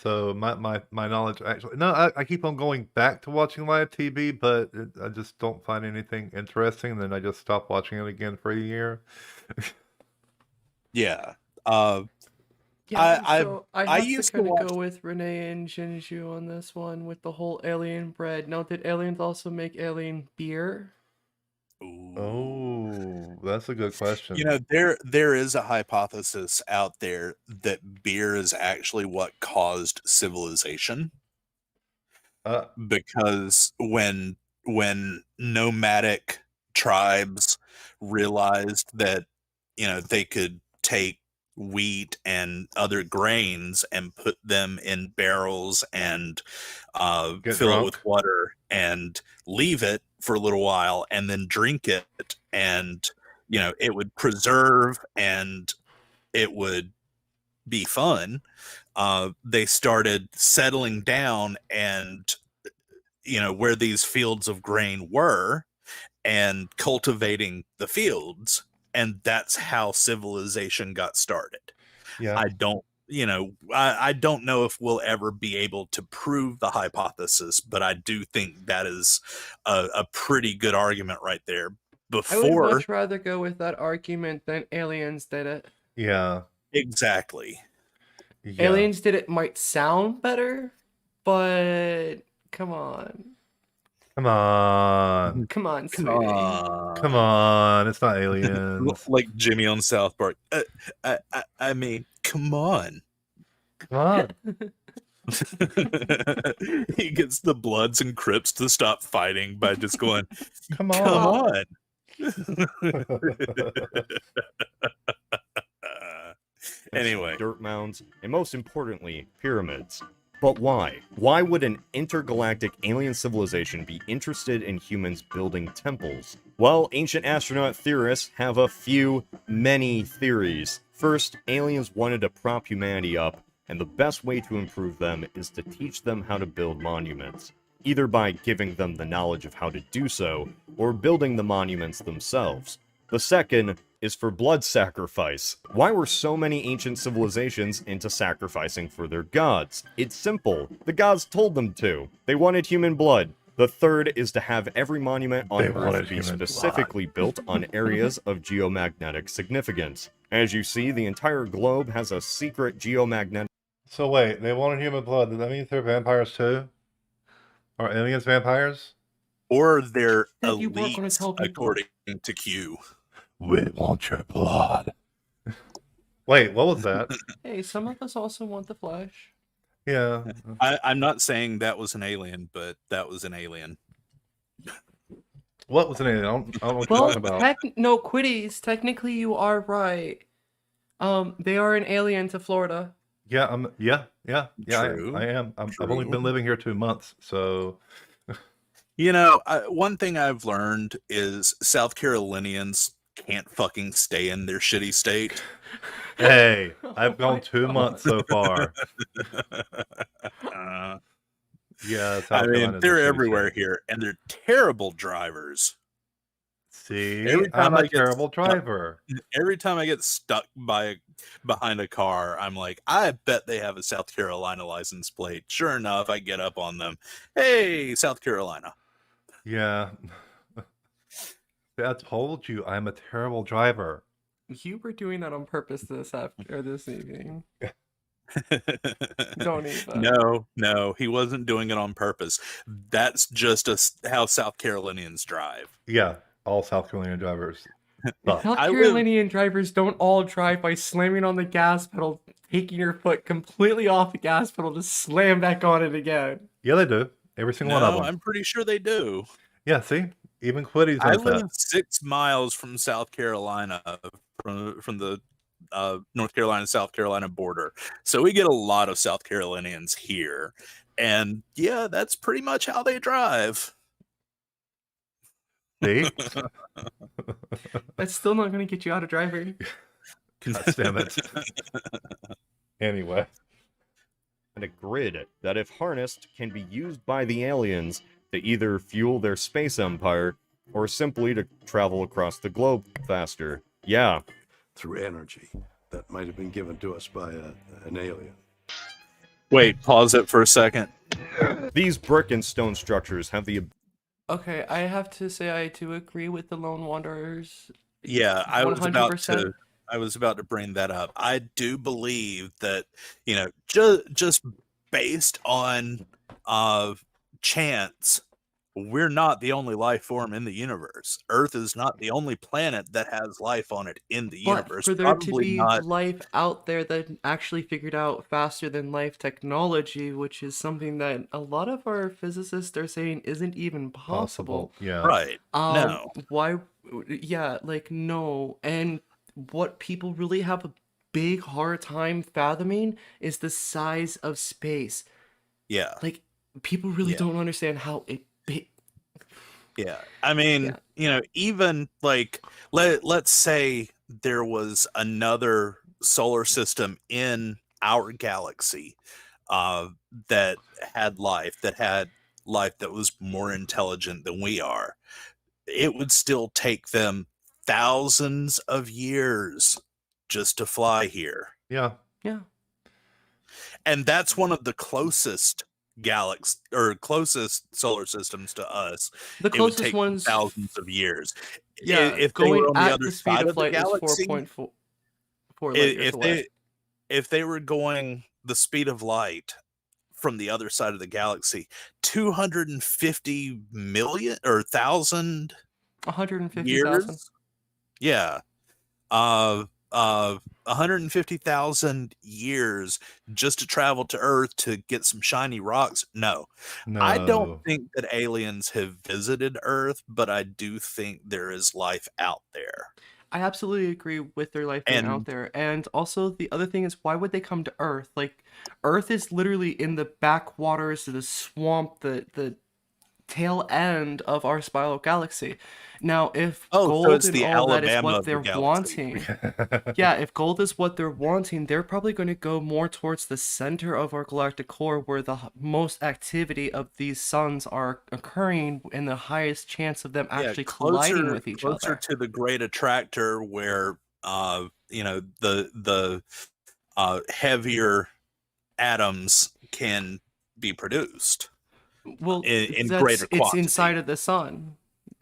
So my knowledge actually I keep on going back to watching live TV, but I just don't find anything interesting. And then I just stop watching it again for a year. Yeah. Yeah, so I have used to kind to of go with Renee and Jinju on this one with the whole alien bread. Now, did aliens also make alien beer? Oh, that's a good question. You know, there is a hypothesis out there that beer is actually what caused civilization. Because when nomadic tribes realized that, you know, they could take wheat and other grains and put them in barrels and fill it with water and leave it for a little while and then drink it, and you know, it would preserve and it would be fun. They started settling down and, you know, where these fields of grain were and cultivating the fields, and that's how civilization got started. Yeah. I don't know if we'll ever be able to prove the hypothesis, but I do think that is a pretty good argument right there. I would much rather go with that argument than aliens did it. Yeah. Exactly. Yeah. Aliens did it might sound better, but come on. Come on. Come on, sweetie. Come on. It's not aliens. Like Jimmy on South Park. I mean, come on. Come on. He gets the Bloods and Crips to stop fighting by just going, Come on. Come on. Anyway, dirt mounds, and most importantly, pyramids. But why? Why would an intergalactic alien civilization be interested in humans building temples? Well, ancient astronaut theorists have many theories. First, aliens wanted to prop humanity up, and the best way to improve them is to teach them how to build monuments, either by giving them the knowledge of how to do so, or building the monuments themselves. The second is for blood sacrifice. Why were so many ancient civilizations into sacrificing for their gods? It's simple. The gods told them to. They wanted human blood. The third is to have every monument on Earth be specifically built on areas of geomagnetic significance. As you see, the entire globe has a secret geomagnetic... So wait, they wanted human blood. Does that mean they're vampires too? Are aliens vampires? Or they're elites, according to Q. We want your blood. Wait, what was that? Hey, some of us also want the flesh. Yeah. I'm not saying that was an alien, but that was an alien. What was an alien? I don't know what you're talking about. No, Quitties, technically you are right. They are an alien to Florida. Yeah, True. I am. I've only been living here 2 months, so... You know, one thing I've learned is South Carolinians can't fucking stay in their shitty state. Hey, I've gone 2 months so far. Yeah, I mean, they're everywhere here, and they're terrible drivers. See, Every time I'm a I get terrible stuck, driver. every time I get stuck behind a car, I'm like, I bet they have a South Carolina license plate. Sure enough, I get up on them. Hey, South Carolina. Yeah. I told you I'm a terrible driver. You were doing that on purpose this evening. Don't even. No, he wasn't doing it on purpose. That's just how South Carolinians drive. Yeah, all South Carolina drivers. Suck. South I live Carolinian drivers don't all drive by slamming on the gas pedal, taking your foot completely off the gas pedal to slam back on it again. Yeah, they do. Every single one of No, them. I'm pretty sure they do. Yeah, see? Even Quiddy's I does that. live 6 miles from South Carolina, from the North Carolina South Carolina border, so we get a lot of South Carolinians here, and yeah, that's pretty much how they drive. See? That's still not going to get you out of driving. God damn it. Anyway. And a grid that, if harnessed, can be used by the aliens to either fuel their space empire or simply to travel across the globe faster. Yeah. Through energy that might have been given to us by an alien. Wait, pause it for a second. These brick and stone structures have the Okay, I have to say I do agree with the Lone Wanderers. Yeah, I was about 100%. to bring that up. I do believe that, just based on chance, we're not the only life form in the universe. Earth is not the only planet that has life on it in the But universe. for there to Probably be not. life out there that actually figured out faster than life technology, which is something that a lot of our physicists are saying isn't even possible. Yeah. Right. No. Why? Yeah, like no. And what people really have a big hard time fathoming is the size of space. Yeah. Like people really Yeah. don't understand how big. Yeah. I mean, even like let's say there was another solar system in our galaxy that had life that was more intelligent than we are. It would still take them thousands of years just to fly here. Yeah. Yeah. And that's one of the closest closest solar systems to us. The It would closest take ones, thousands of years. yeah, If they going were on the at other the speed side of of the light is galaxy, 4.4 light years if away. they were going the speed of light from the other side of the galaxy, 250 million or 1,000 150,000. years. Yeah. 150,000 years just to travel to Earth to get some shiny rocks. No. I don't No. think that aliens have visited Earth, but I do think there is life out there. I absolutely agree with their life being out And there. And also the other thing is, why would they come to Earth? Like, Earth is literally in the backwaters of the swamp, the tail end of our spiral galaxy. Now, if so gold it's and the all that is Alabama what of the they're galaxy. wanting, yeah, if gold is what they're wanting, they're probably going to go more towards the center of our galactic core, where the most activity of these suns are occurring, and the highest chance of them actually colliding with each closer other. to the great attractor, where the heavier atoms can be produced Well, in greater it's inside quantity. of the sun.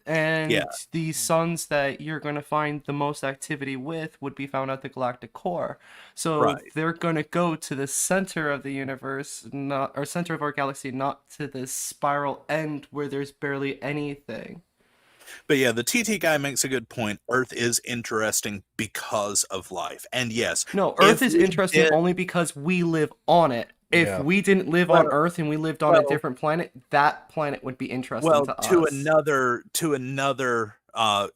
And Yeah. the suns that you're going to find the most activity with would be found at the galactic core. So Right. they're going to go to the center of the universe, not or center of our galaxy, not to this spiral end where there's barely anything. But yeah, the TT guy makes a good point. Earth is interesting because of life. And yes, No, Earth if is we interesting did, only because we live on it. If Yeah. we didn't live on well, Earth and we lived on a well, different planet, that planet would be interesting well, to to us. another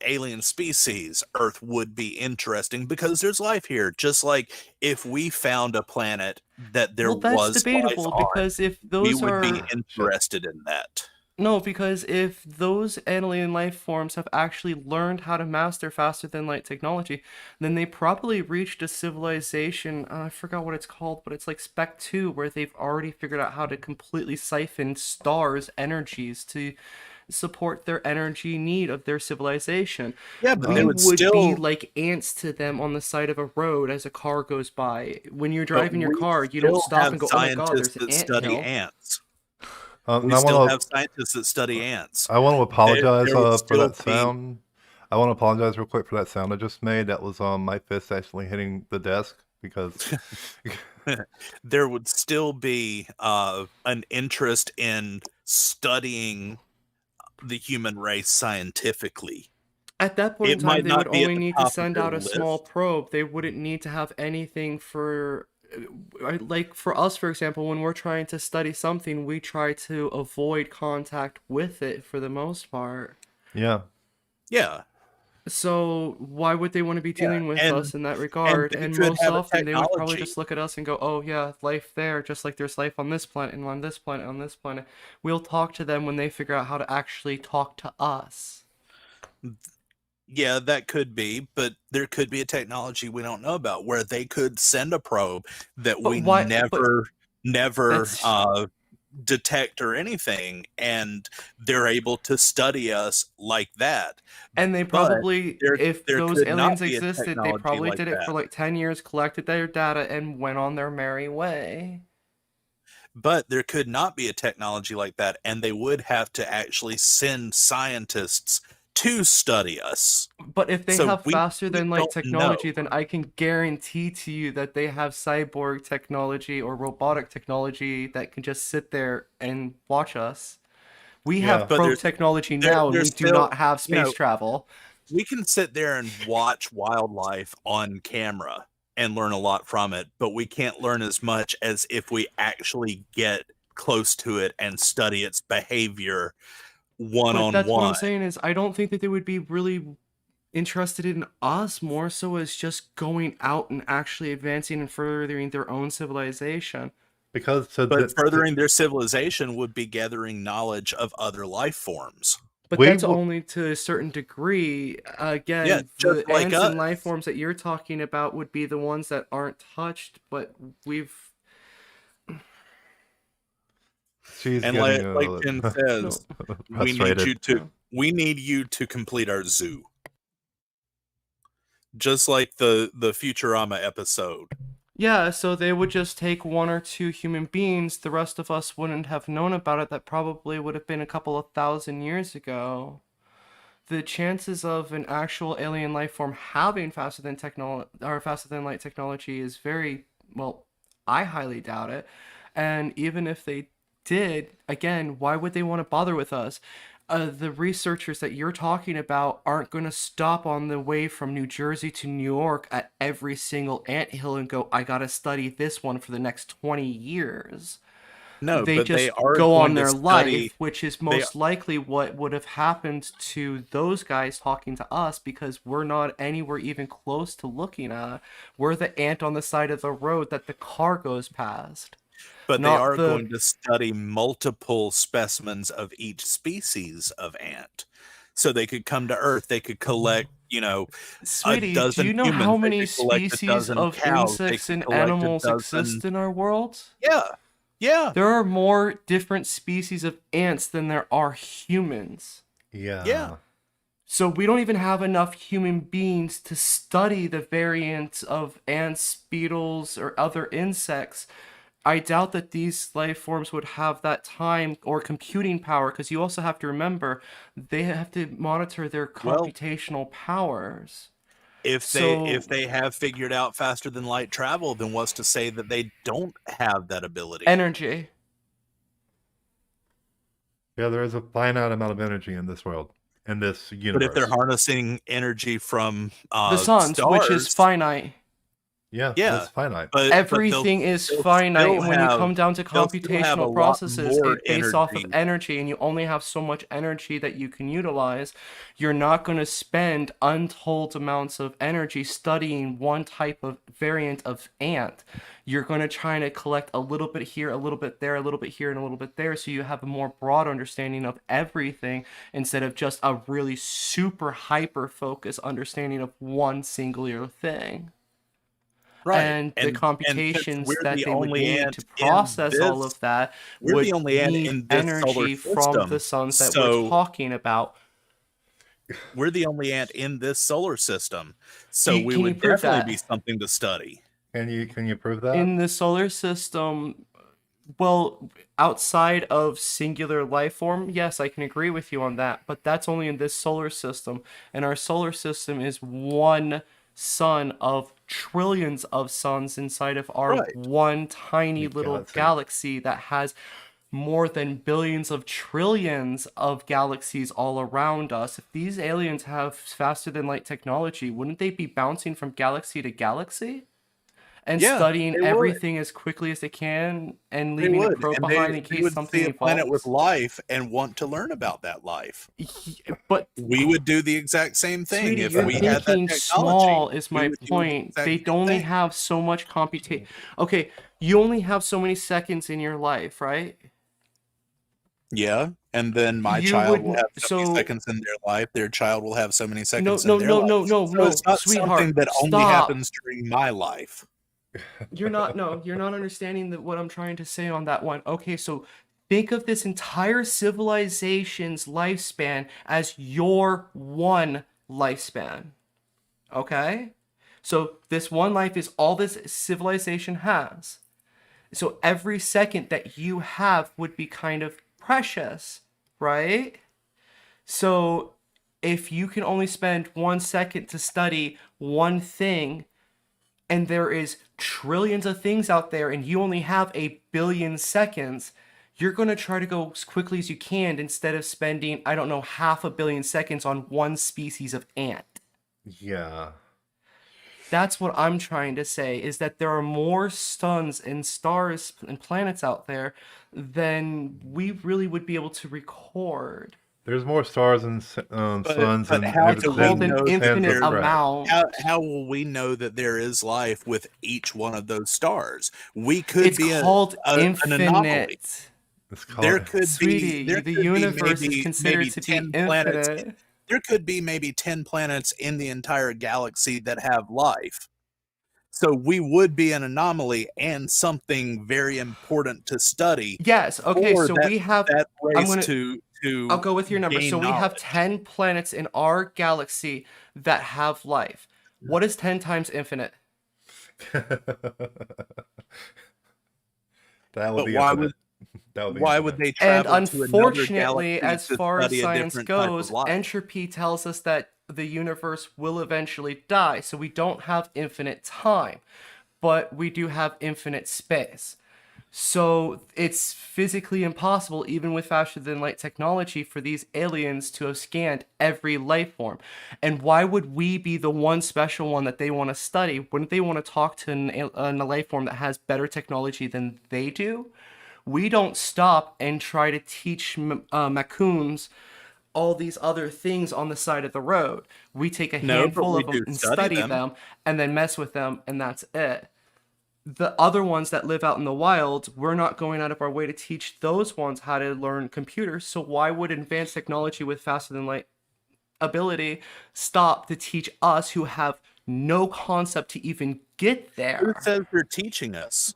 alien species, Earth would be interesting because there's life here. Just like if we found a planet that there Well, that's was life debatable on, because if we those would be are interested in that. No, because if those alien life forms have actually learned how to master faster than light technology, then they probably reached a civilization. I forgot what it's called, but it's like Spec 2, where they've already figured out how to completely siphon stars' energies to support their energy need of their civilization. Yeah, but We they would would be still. like ants to them on the side of a road as a car goes by. When you're But driving your we car, you don't still stop have and go, "Oh my God, scientists there's an that ant study hill." ants. And We still have scientists that study ants. I want to apologize There would for that still be. sound. I want to apologize real quick for that sound I just made. That was my fist actually hitting the desk because There would still be an interest in studying the human race scientifically. At that point in It time, might they would not be at only the need to top of send their out a small list. probe. They wouldn't need to have anything for, like for us, for example, when we're trying to study something, we try to avoid contact with it for the most part. yeah. Yeah, So why would they want to be yeah, dealing with us in that and regard? they And could most have a often, they would probably technology. just look at us and go, "Oh yeah, life there, just like there's life on this planet and on this planet, on this planet." We'll talk to them when they figure out how to actually talk to us. Yeah, that could be, but there could be a technology we don't know about where they could send a probe that But we why? But never that's detect or anything, and they're able to study us like that. And they But probably, there if there those could not aliens be a existed, they technology probably like did it for that. like 10 years, collected their data, and went on their merry way. But there could not be a technology like that, and they would have to actually send scientists to study us. But if they So have we faster than light don't know. technology, then I can guarantee to you that they have cyborg technology or robotic technology that can just sit there and watch us. We Yeah. have But probe technology there now, and we there's do still, not have you space know, travel. we can sit there and watch wildlife on camera and learn a lot from it, but we can't learn as much as if we actually get close to it and study its behavior one But on that's what I'm one. saying is I don't think that they would be really interested in us more so as just going out and actually advancing and furthering their own civilization. Because But furthering their civilization would be gathering knowledge of other life forms. But we that's w- only to a certain degree. Yeah, Again, just the like ants and us. life forms that you're talking about would be the ones that aren't touched, but we've she's And getting like Jen no, says, frustrated. we need you to complete our zoo. Just like the Futurama episode. yeah, so they would just take one or two human beings. The rest of us wouldn't have known about it. That probably would have been a couple of thousand years ago. The chances of an actual alien life form having faster than light technology is very well. I highly doubt it. And even if they did, again, why would they want to bother with us? The researchers that you're talking about aren't going to stop on the way from New Jersey to New York at every single anthill and go, I gotta study this one for the next 20 years. No, They but they just are go on going to their study. life, which is They most likely what would have happened to those guys talking to us because we're not anywhere even close to looking at. We're the ant on the side of the road that the car goes past. but they Not are the going to study multiple specimens of each species of ant. So they could come to Earth, they could collect, a Sweetie, do dozen you know how humans, they many could collect a species dozen of cows, they insects could and collect a animals dozen. exist in our world? Yeah. Yeah. There are more different species of ants than there are humans. Yeah. Yeah. So we don't even have enough human beings to study the variants of ants, beetles, or other insects. I doubt that these life forms would have that time or computing power because you also have to remember they have to monitor their Well, computational powers. if So they have figured out faster than light travel, then what's to say that they don't have that ability? energy. Yeah, there is a finite amount of energy in this world, in this universe. But if they're harnessing energy from The suns, which is stars, finite. yeah, yeah, that's finite. but Everything is they'll finite, still and when you have- come down to they'll still have a computational lot processes, more it based off of energy. energy, and you only have so much energy that you can utilize. You're not going to spend untold amounts of energy studying one type of variant of ant. You're going to try to collect a little bit here, a little bit there, a little bit here, and a little bit there, so you have a more broad understanding of everything instead of just a really super hyper focused understanding of one singular thing. Right. And the Since computations we're that the they would only need ant to in process all this, of that we're the would only ant need in this solar energy from the system. suns that we're So talking about. we're the only ant in this solar system. So we Can you would prove definitely that? be something to study. Can you prove that? In the solar system, well, outside of singular life form, yes, I can agree with you on that, but that's only in this solar system, and our solar system is one sun of trillions of suns inside of our Right. one tiny The little galaxy. galaxy that has more than billions of trillions of galaxies all around us. If these aliens have faster than light technology, wouldn't they be bouncing from galaxy to galaxy? And Yeah, studying they would. everything as quickly as they can and They leaving a would. probe And behind in they case would see something a planet with evolves. life and want to learn about that life. But We would do the exact same thing sweetie, if you're we had that thinking technology. small is We my would do the point. exact They same only thing. have so much computation. Okay, you only have so many seconds in your life, right? Yeah, and then my You child would will have so many so seconds in their life. Their child will have so many no seconds no in their no life. no no So it's no, not something sweetheart, that only stop. happens during my life. You're not understanding what I'm trying to say on that one. Okay, so think of this entire civilization's lifespan as your one lifespan. Okay? So this one life is all this civilization has. So every second that you have would be kind of precious, right? So if you can only spend 1 second to study one thing, and there is trillions of things out there and you only have 1 billion seconds, you're going to try to go as quickly as you can instead of spending, I don't know, 500 million seconds on one species of ant. Yeah. That's what I'm trying to say, is that there are more suns and stars and planets out there than we really would be able to record. There's more stars and suns But and how do we called an know that infinite there, amount. how will we know that there is life with each one of those stars? We could It's be called an anomaly. infinite. It's called, There could Sweetie, be the universe is considered maybe to be 10 planets. infinite. There could be maybe 10 planets in the entire galaxy that have life. So we would be an anomaly and something very important to study. Yes, okay, for so that, we have that I'm race gonna to I'll go with your number. gain So we have knowledge. 10 planets in our galaxy that have life. What is 10 times infinite? that would But be why infinite. would That would be why infinite. would they And travel to another unfortunately, galaxy as to far as study a science different type goes, of life? entropy tells us that the universe will eventually die. So we don't have infinite time, but we do have infinite space. So it's physically impossible, even with faster than light technology, for these aliens to have scanned every life form. And why would we be the one special one that they want to study? Wouldn't they want to talk to a life form that has better technology than they do? We don't stop and try to teach Macoons all these other things on the side of the road. We take a No, but handful we of them do and study study them. them and then mess with them, and that's it. The other ones that live out in the wild, we're not going out of our way to teach those ones how to learn computers. So why would advanced technology with faster than light ability stop to teach us who have no concept to even get Who there? says they're teaching us?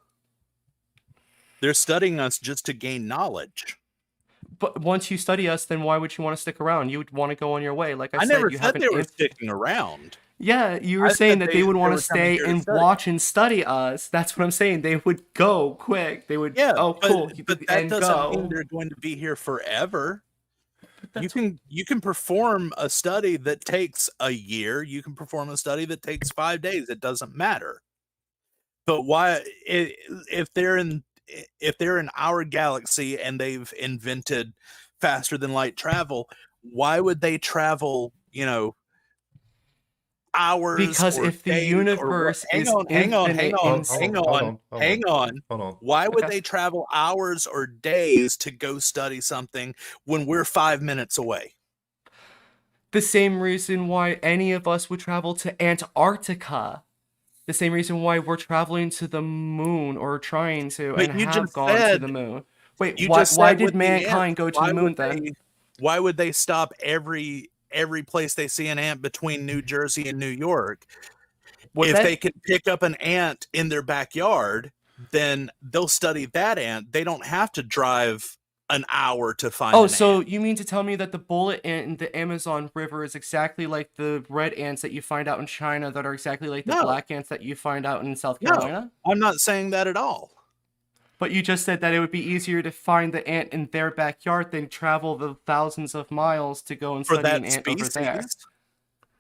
They're studying us just to gain knowledge. But once you study us, then why would you want to stick around? You would want to go on your way. Like I I said, never you said have an they were sticking around. Yeah, you were I saying said that they would want were to coming stay here to and study. watch and study us. That's what I'm saying. They would go quick. They would, Yeah, oh, cool, but that and doesn't mean go. they're going to be here forever. That's You can perform a study that takes a year. You can perform a study that takes 5 days. It doesn't matter. But why if they're in our galaxy and they've invented faster than light travel, why would they travel, hours Because or if the days or what? universe is Hang on, infinite hang on. Hold on. Why would Okay. they travel hours or days to go study something when we're 5 minutes away? The same reason why any of us would travel to Antarctica. The same reason why we're traveling to the moon or trying to But and you have just gone to said the moon. Wait, you why just why said did with the ants, mankind go to why the would moon then? why would they stop every place they see an ant between New Jersey and New York? if they can pick up an ant in their backyard, then they'll study that ant. They don't have to drive an hour to find an so ant. you mean to tell me that the bullet ant in the Amazon River is exactly like the red ants that you find out in China that are exactly like the black ants that you find out in South Carolina? No, I'm not saying that at all. But you just said that it would be easier to find the ant in their backyard than travel the thousands of miles to go and study an ant over there.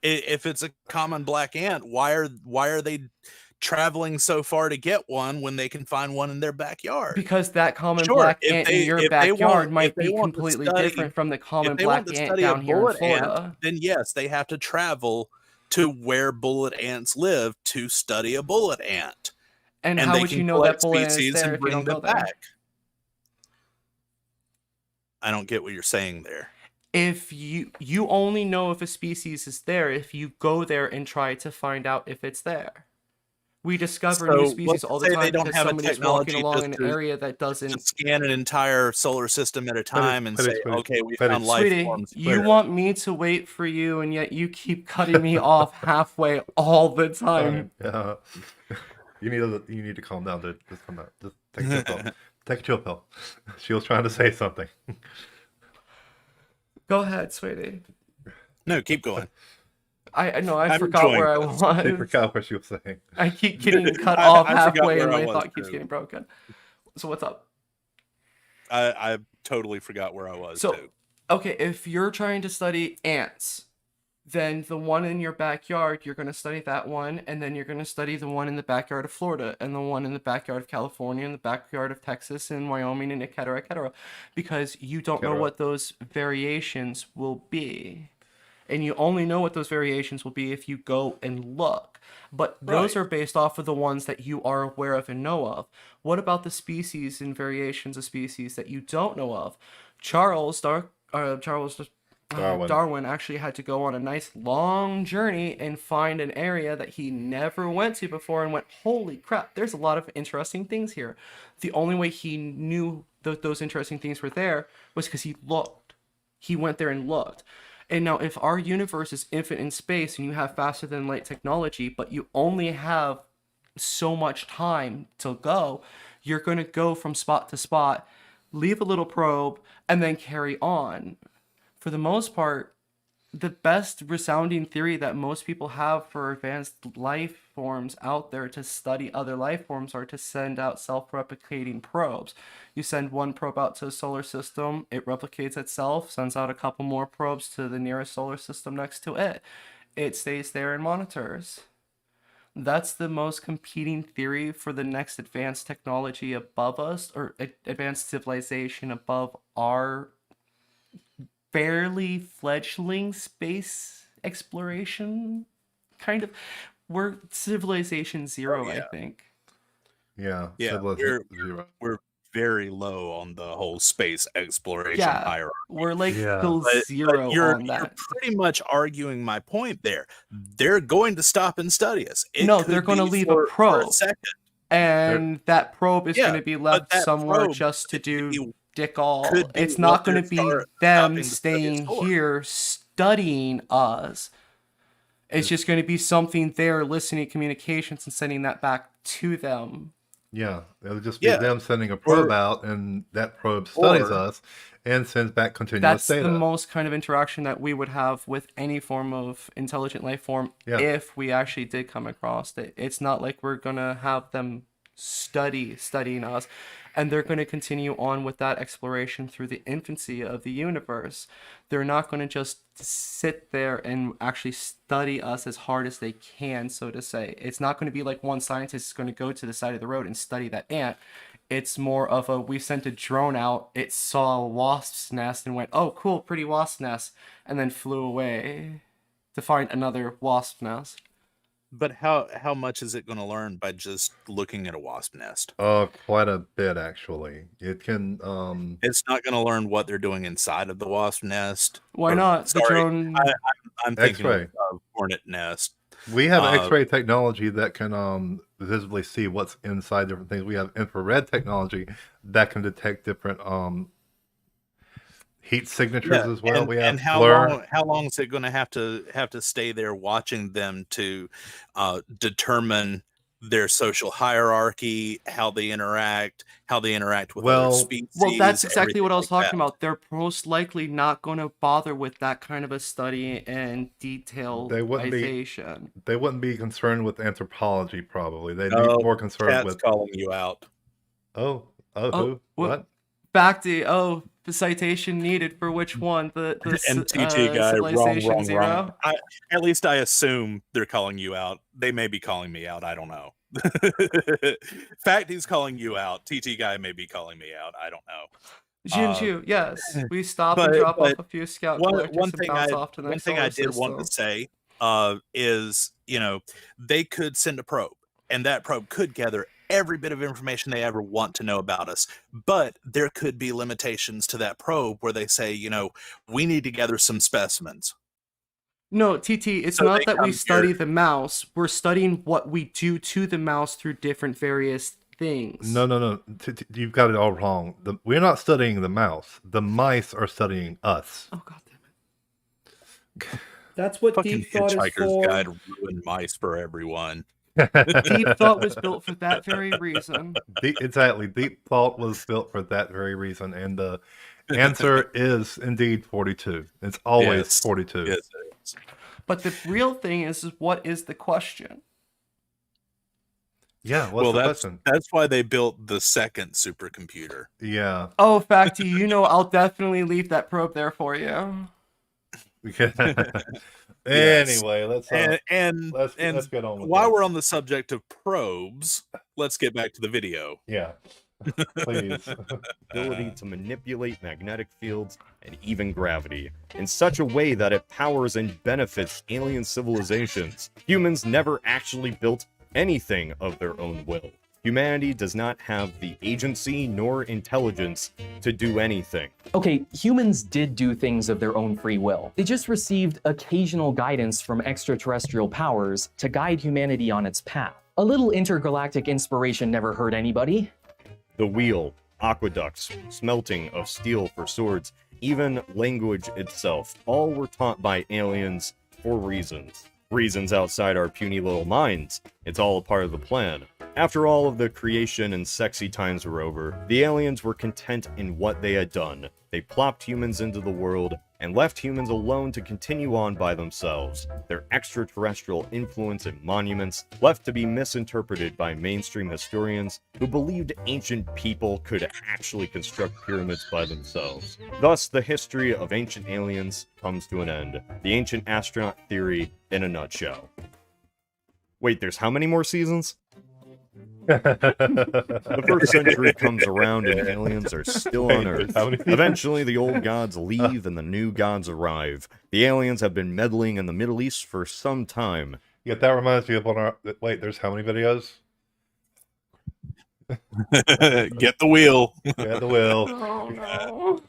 If it's a common black ant, why are they traveling so far to get one when they can find one in their backyard? Because that common black ant in your backyard might be completely different from the common black ant down here in Florida. Then yes, they have to travel to where bullet ants live to study a bullet ant. And how would you know that bullet ant is there if you don't go there? I don't get what you're saying there. If you only know if a species is there if you go there and try to find out if it's there. We discover new species all the time they don't because have somebody's walking along in an area that doesn't scan an entire solar system at a time and say, okay, we found life forms. You want me to wait for you, and yet you keep cutting me off halfway all the time. You need to calm down. Just calm down. Just take a chill pill. Take a chill pill. She was trying to say something. Go ahead, sweetie. No, keep going. I know. I forgot where I was. I forgot what she was saying. I keep getting cut off halfway, and my thought keeps getting broken. So what's up? I totally forgot where I was. So, okay, if you're trying to study ants, then the one in your backyard, you're going to study that one, and then you're going to study the one in the backyard of Florida, and the one in the backyard of California, and the backyard of Texas, and Wyoming, and et cetera, because you don't know what those variations will be. And you only know what those variations will be if you go and look. But those are based off of the ones that you are aware of and know of. What about the species and variations of species that you don't know of? Darwin actually had to go on a nice long journey and find an area that he never went to before and went, holy crap, there's a lot of interesting things here. The only way he knew those interesting things were there was because he looked. He went there and looked. And now if our universe is infinite in space and you have faster than light technology, but you only have so much time to go, you're going to go from spot to spot, leave a little probe, and then carry on. For the most part, the best resounding theory that most people have for advanced life forms out there to study other life forms are to send out self-replicating probes. You send one probe out to a solar system, it replicates itself, sends out a couple more probes to the nearest solar system next to it. It stays there and monitors. That's the most competing theory for the next advanced technology above us, or advanced civilization above our barely fledgling space exploration, kind of. We're civilization zero, I think. Yeah, we're very low on the whole space exploration hierarchy. We're like zero on that. You're pretty much arguing my point there. They're going to stop and study us. No, they're going to leave a probe, and that probe is going to be left somewhere just to do dick all. It's not going to be them staying here studying us. It's just going to be something there listening to communications and sending that back to them. Yeah, it'll just be them sending a probe out, and that probe studies us and sends back continuous data. That's the most kind of interaction that we would have with any form of intelligent life form if we actually did come across it. It's not like we're going to have them studying us, and they're going to continue on with that exploration through the infancy of the universe. They're not going to just sit there and actually study us as hard as they can, so to say. It's not going to be like one scientist is going to go to the side of the road and study that ant. It's more of we sent a drone out, it saw a wasp's nest and went, oh, cool, pretty wasp nest, and then flew away to find another wasp nest. But how much is it going to learn by just looking at a wasp nest? Quite a bit, actually. It can. It's not going to learn what they're doing inside of the wasp nest. Why not? The drone. I'm thinking of hornet nest. We have X-ray technology that can visibly see what's inside different things. We have infrared technology that can detect different heat signatures as well. And, We have how blur. long is it going to have to stay there watching them to determine their social hierarchy, how they interact with other species? Well, that's exactly everything what I was like talking that. about. They're most likely not going to bother with that kind of a study and They wouldn't be. detailization. They wouldn't be concerned with anthropology. Probably they'd be Oh, more concerned Cat's with. calling you out. Oh, Oh, who? What? Back to the citation needed for which one? The MTT guy, civilization wrong. zero. At least I assume they're calling you out. They may be calling me out. I don't know. Fact, he's calling you out. TT guy may be calling me out. I don't know. Jinju, yes. We stop and drop off a few scout collectors and bounce off to the next solar I did want to say is, they could send a probe, and that probe could gather every bit of information they ever want to know about us. But there could be limitations to that probe where they say, we need to gather some specimens. No, TT, it's So not they that we come study here. the mouse. We're studying what we do to the mouse through different various things. No. You've got it all wrong. We're not studying the mouse. The mice are studying us. Oh, God damn it. That's what Fucking deep thought is Hitchhiker's for. Guide ruined mice for everyone. Deep thought was built for that very reason. Exactly. Deep thought was built for that very reason. And the answer is indeed 42. It's always Yes. 42. Yes, it is. But the real thing is what is the question? Yeah, what's the question? That's why they built the second supercomputer. Yeah. Oh, Facty, I'll definitely leave that probe there for you. Anyway, let's and get on with while this. we're on the subject of probes, let's get back to the video. Yeah. Please. Ability to manipulate magnetic fields and even gravity in such a way that it powers and benefits alien civilizations. Humans never actually built anything of their own will. Humanity does not have the agency nor intelligence to do anything. Okay, humans did do things of their own free will. They just received occasional guidance from extraterrestrial powers to guide humanity on its path. A little intergalactic inspiration never hurt anybody. The wheel, aqueducts, smelting of steel for swords, even language itself, all were taught by aliens for reasons. Reasons outside our puny little minds. It's all a part of the plan. After all of the creation and sexy times were over, the aliens were content in what they had done. They plopped humans into the world and left humans alone to continue on by themselves. Their extraterrestrial influence and monuments left to be misinterpreted by mainstream historians who believed ancient people could actually construct pyramids by themselves. Thus, the history of ancient aliens comes to an end. The ancient astronaut theory in a nutshell. Wait, there's how many more seasons? The first century comes around and aliens are still on Earth. Eventually, the old gods leave and the new gods arrive. The aliens have been meddling in the Middle East for some time. Yeah, that reminds me of one of our... Wait, there's how many videos? Get the wheel. Get the wheel. Oh, no.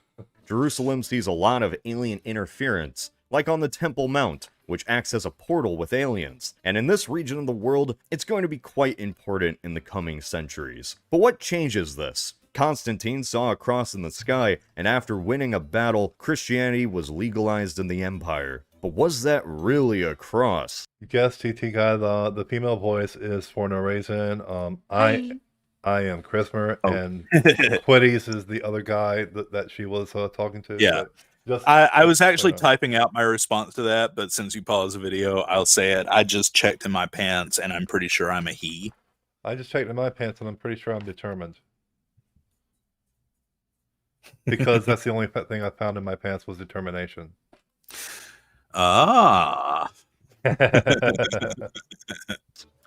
Jerusalem sees a lot of alien interference, like on the Temple Mount, which acts as a portal with aliens. And in this region of the world, it's going to be quite important in the coming centuries. But what changes this? Constantine saw a cross in the sky, and after winning a battle, Christianity was legalized in the empire. But was that really a cross? Yes, TT guy, the female voice is for no reason. I am Chrismer, and Quiddies is the other guy that she was talking to. Yeah. I was actually typing out my response to that, but since you paused the video, I'll say it. I just checked in my pants, and I'm pretty sure I'm a he. I just checked in my pants, and I'm pretty sure I'm determined. Because that's the only thing I found in my pants was determination. Ah.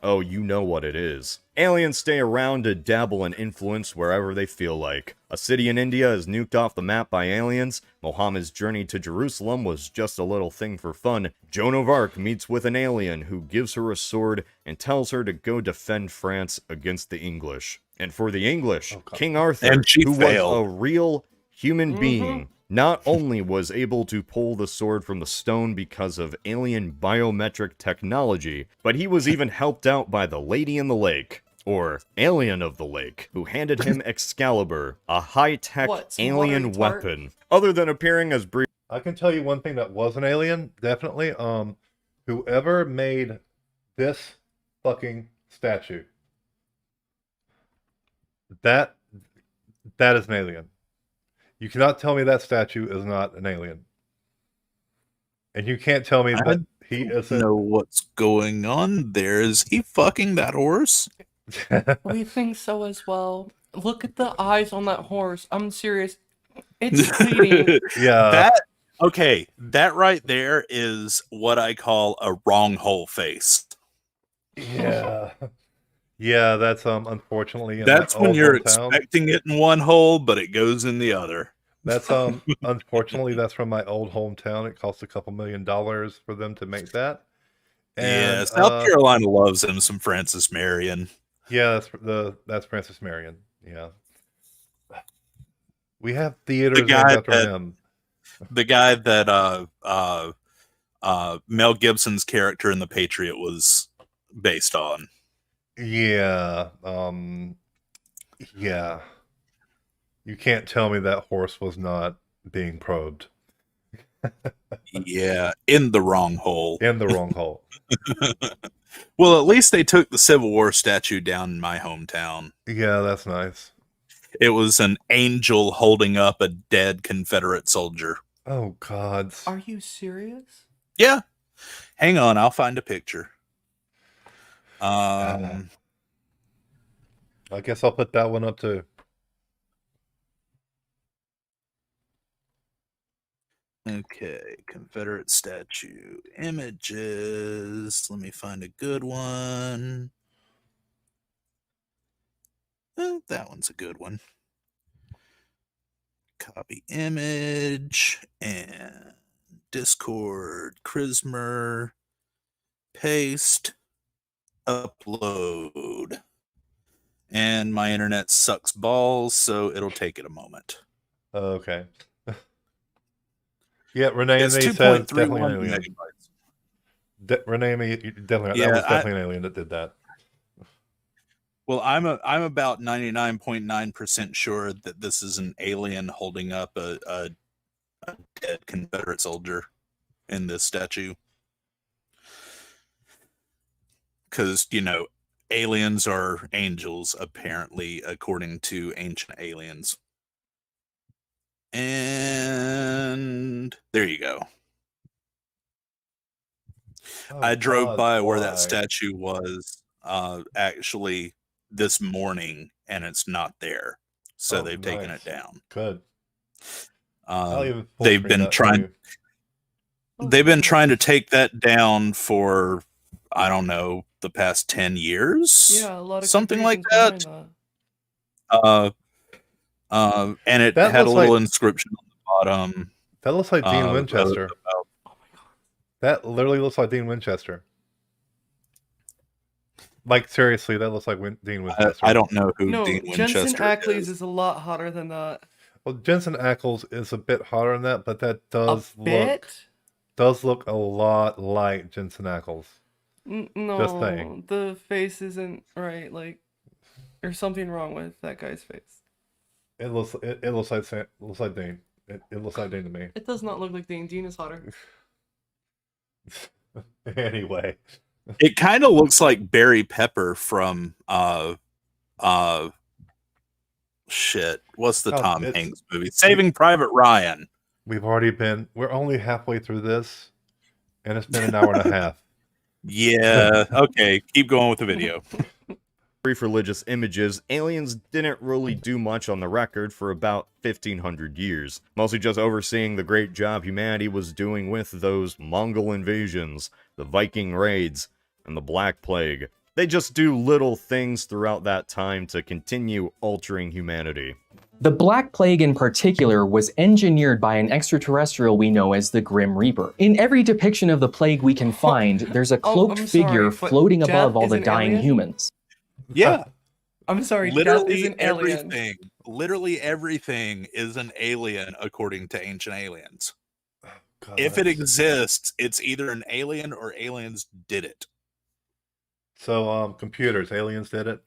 Oh, you know what it is. Aliens stay around to dabble and influence wherever they feel like. A city in India is nuked off the map by aliens. Muhammad's journey to Jerusalem was just a little thing for fun. Joan of Arc meets with an alien who gives her a sword and tells her to go defend France against the English. And for the English, King Arthur, who was a real human being, not only was able to pull the sword from the stone because of alien biometric technology, but he was even helped out by the Lady in the Lake. or Alien of the Lake, who handed him Excalibur, a high-tech alien weapon. Other than appearing as brief... I can tell you one thing that was an alien, definitely. Whoever made this fucking statue, that is an alien. You cannot tell me that statue is not an alien. And you can't tell me that he isn't... know what's going on there. Is he fucking that horse? We think so as well. Look at the eyes on that horse. I'm serious. It's bleeding. Yeah. That right there is what I call a wrong hole face. Yeah. Yeah, that's unfortunately in that's my when old you're hometown. expecting it in one hole, but it goes in the other. That's unfortunately that's from my old hometown. It cost a couple $1 million for them to make that. And, yeah, South Carolina loves him some Francis Marion. Yeah, that's Francis Marion. Yeah. We have theaters named after him. The guy that Mel Gibson's character in The Patriot was based on. Yeah. Yeah. You can't tell me that horse was not being probed. Yeah, in the wrong hole. In the wrong hole. Well, at least they took the Civil War statue down in my hometown. Yeah, that's nice. It was an angel holding up a dead Confederate soldier. Oh, God. Are you serious? Yeah. Hang on, I'll find a picture. I guess I'll put that one up too. Okay, Confederate statue images. Let me find a good one. That one's a good one. Copy image and Discord, Chrismer, paste, upload. And my internet sucks balls, so it'll take it a moment. Okay. Yeah, Renee It's says definitely an alien. Renee, definitely, that was definitely an alien that did that. Well, I'm about 99.9% sure that this is an alien holding up a dead Confederate soldier in this statue. Because, aliens are angels, apparently, according to ancient aliens. And there you go. I drove by where that statue was actually this morning, and it's not there. So they've taken it down. Good. They've been trying to take that down for, I don't know, the past 10 years. Yeah, a lot of something like that. And it had a little inscription on the bottom. That looks like Dean Winchester. Oh my God. That literally looks like Dean Winchester. Like, seriously, that looks like Dean Winchester. I don't know who Dean Winchester Jensen Ackles is a lot hotter than that. Well, Jensen Ackles is a bit hotter than that, but that does look a lot like Jensen Ackles. No, just saying. The face isn't right. Like, there's something wrong with that guy's face. It looks like Dean. It looks like Dean to me. It does not look like Dean. Dean is hotter. Anyway. It kind of looks like Barry Pepper from shit. What's the Tom Hanks movie? Saving Private Ryan. We're only halfway through this, and it's been an hour and a half. Yeah, okay. Keep going with the video. Brief religious images, aliens didn't really do much on the record for about 1,500 years, mostly just overseeing the great job humanity was doing with those Mongol invasions, the Viking raids, and the Black Plague. They just do little things throughout that time to continue altering humanity. The Black Plague in particular was engineered by an extraterrestrial we know as the Grim Reaper. In every depiction of the plague we can find, there's a cloaked figure floating above all the dying humans. Yeah. I'm sorry, literally everything. Literally everything is an alien according to ancient aliens. God, if it exists, it's either an alien or aliens did it. So, computers, aliens did it?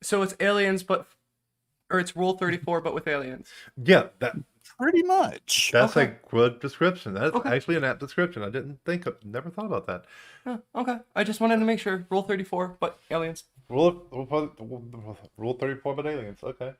So it's aliens, or it's Rule 34, but with aliens. Yeah, pretty much. That's Okay. a good description. That's Okay. actually an apt description. I never thought about that. Okay. I just wanted to make sure. Rule 34, but aliens. Rule 34, but aliens. Okay.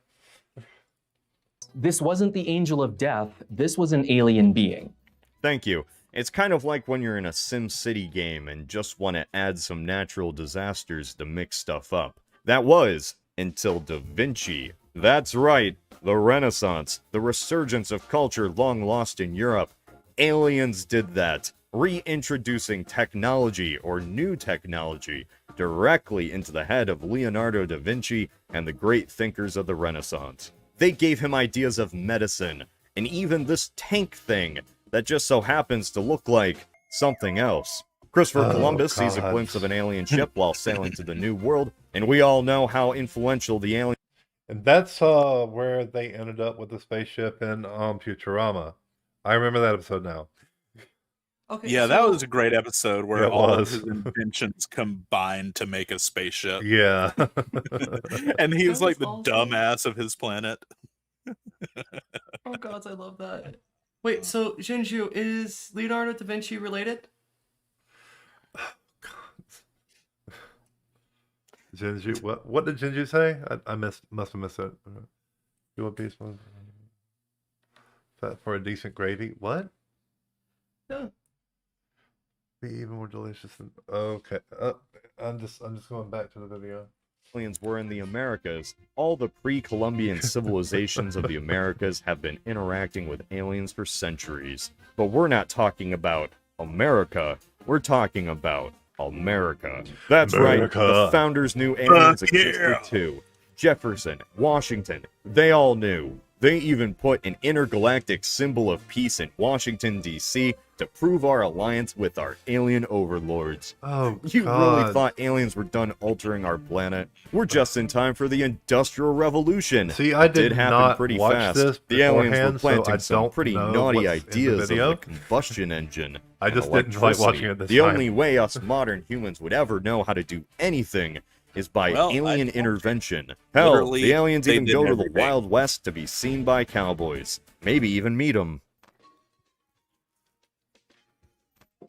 This wasn't the angel of death, this was an alien being. Thank you. It's kind of like when you're in a SimCity game and just want to add some natural disasters to mix stuff up. That was until Da Vinci. That's right, the Renaissance, the resurgence of culture long lost in Europe. Aliens did that, reintroducing technology or new technology directly into the head of Leonardo da Vinci and the great thinkers of the Renaissance. They gave him ideas of medicine, and even this tank thing that just so happens to look like something else. Christopher Columbus sees a glimpse of an alien ship while sailing to the New World, and we all know how influential the alien... And that's where they ended up with the spaceship in Futurama. I remember that episode now. Okay. Yeah, that was a great episode where Yeah, it all was. of his inventions combined to make a spaceship. Yeah. And he was That like was the awesome. dumbass of his planet. Oh gods, I love that. Wait, so Jinju, is Leonardo da Vinci related? Jinju, what did Jinju say? I must have missed it. You want piece one? Fat for a decent gravy. What? Yeah. Be even more delicious than. Okay. I'm just going back to the video. aliens were in the Americas. All the pre-Columbian civilizations of the Americas have been interacting with aliens for centuries. But we're not talking about America. We're talking about America. That's America. right. The founders knew aliens Fuck existed yeah. too. Jefferson, Washington, they all knew. They even put an intergalactic symbol of peace in Washington, D.C. to prove our alliance with our alien overlords. Oh, You God. really thought aliens were done altering our planet? We're just in time for the Industrial Revolution. See, I It did happen not pretty watch fast. this The aliens were beforehand, so I planting some don't pretty know naughty what's in the ideas of video. the combustion engine. I and just didn't like electricity. watching it this The time. only way us modern humans would ever know how to do anything is by Well, alien I- intervention. Hell, Literally, the aliens they even did go to the everything. Wild West to be seen by cowboys. Maybe even meet them.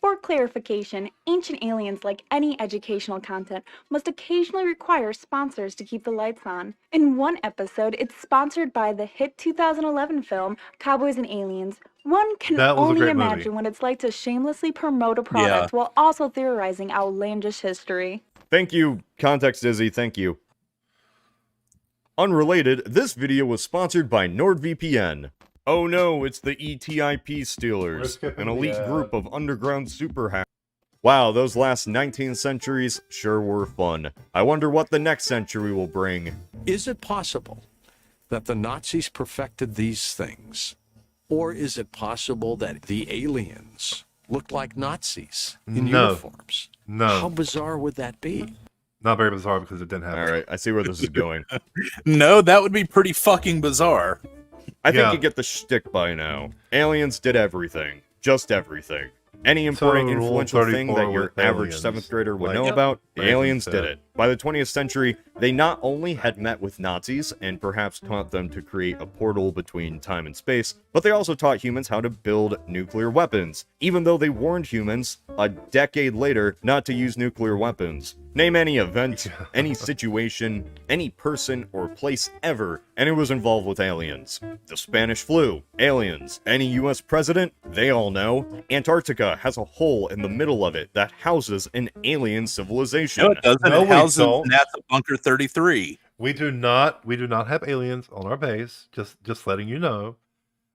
For clarification, Ancient Aliens, like any educational content, must occasionally require sponsors to keep the lights on. In one episode, it's sponsored by the hit 2011 film Cowboys and Aliens. One can That was a only great imagine movie. what it's like to shamelessly promote a product while also theorizing outlandish history. Thank you, Context Izzy, thank you. Unrelated, this video was sponsored by NordVPN. Oh no, it's the ETIP We're Stealers, skipping an elite the ad. group of underground super hackers. Wow, those last 19 centuries sure were fun. I wonder what the next century will bring. Is it possible that the Nazis perfected these things? Or is it possible that the aliens looked like Nazis in No. uniforms? No. How bizarre would that be? Not very bizarre because it didn't happen. Alright, I see where this is going. No, that would be pretty fucking bizarre. I think Yeah. you get the shtick by now. Aliens did everything. Just everything. Any important So, Rule influential thing 34 that your with average aliens. 7th grader would Like- know Yep. about, the Brandon aliens said. did it. By the 20th century, they not only had met with Nazis and perhaps taught them to create a portal between time and space, but they also taught humans how to build nuclear weapons, even though they warned humans a decade later not to use nuclear weapons. Name any event, any situation, any person or place ever, and it was involved with aliens. The Spanish flu, aliens. Any US president, they all know. Antarctica has a hole in the middle of it that houses an alien civilization. No, it doesn't. No, It we houses don't. NASA Bunker 33. We do not have aliens on our base. Just letting you know.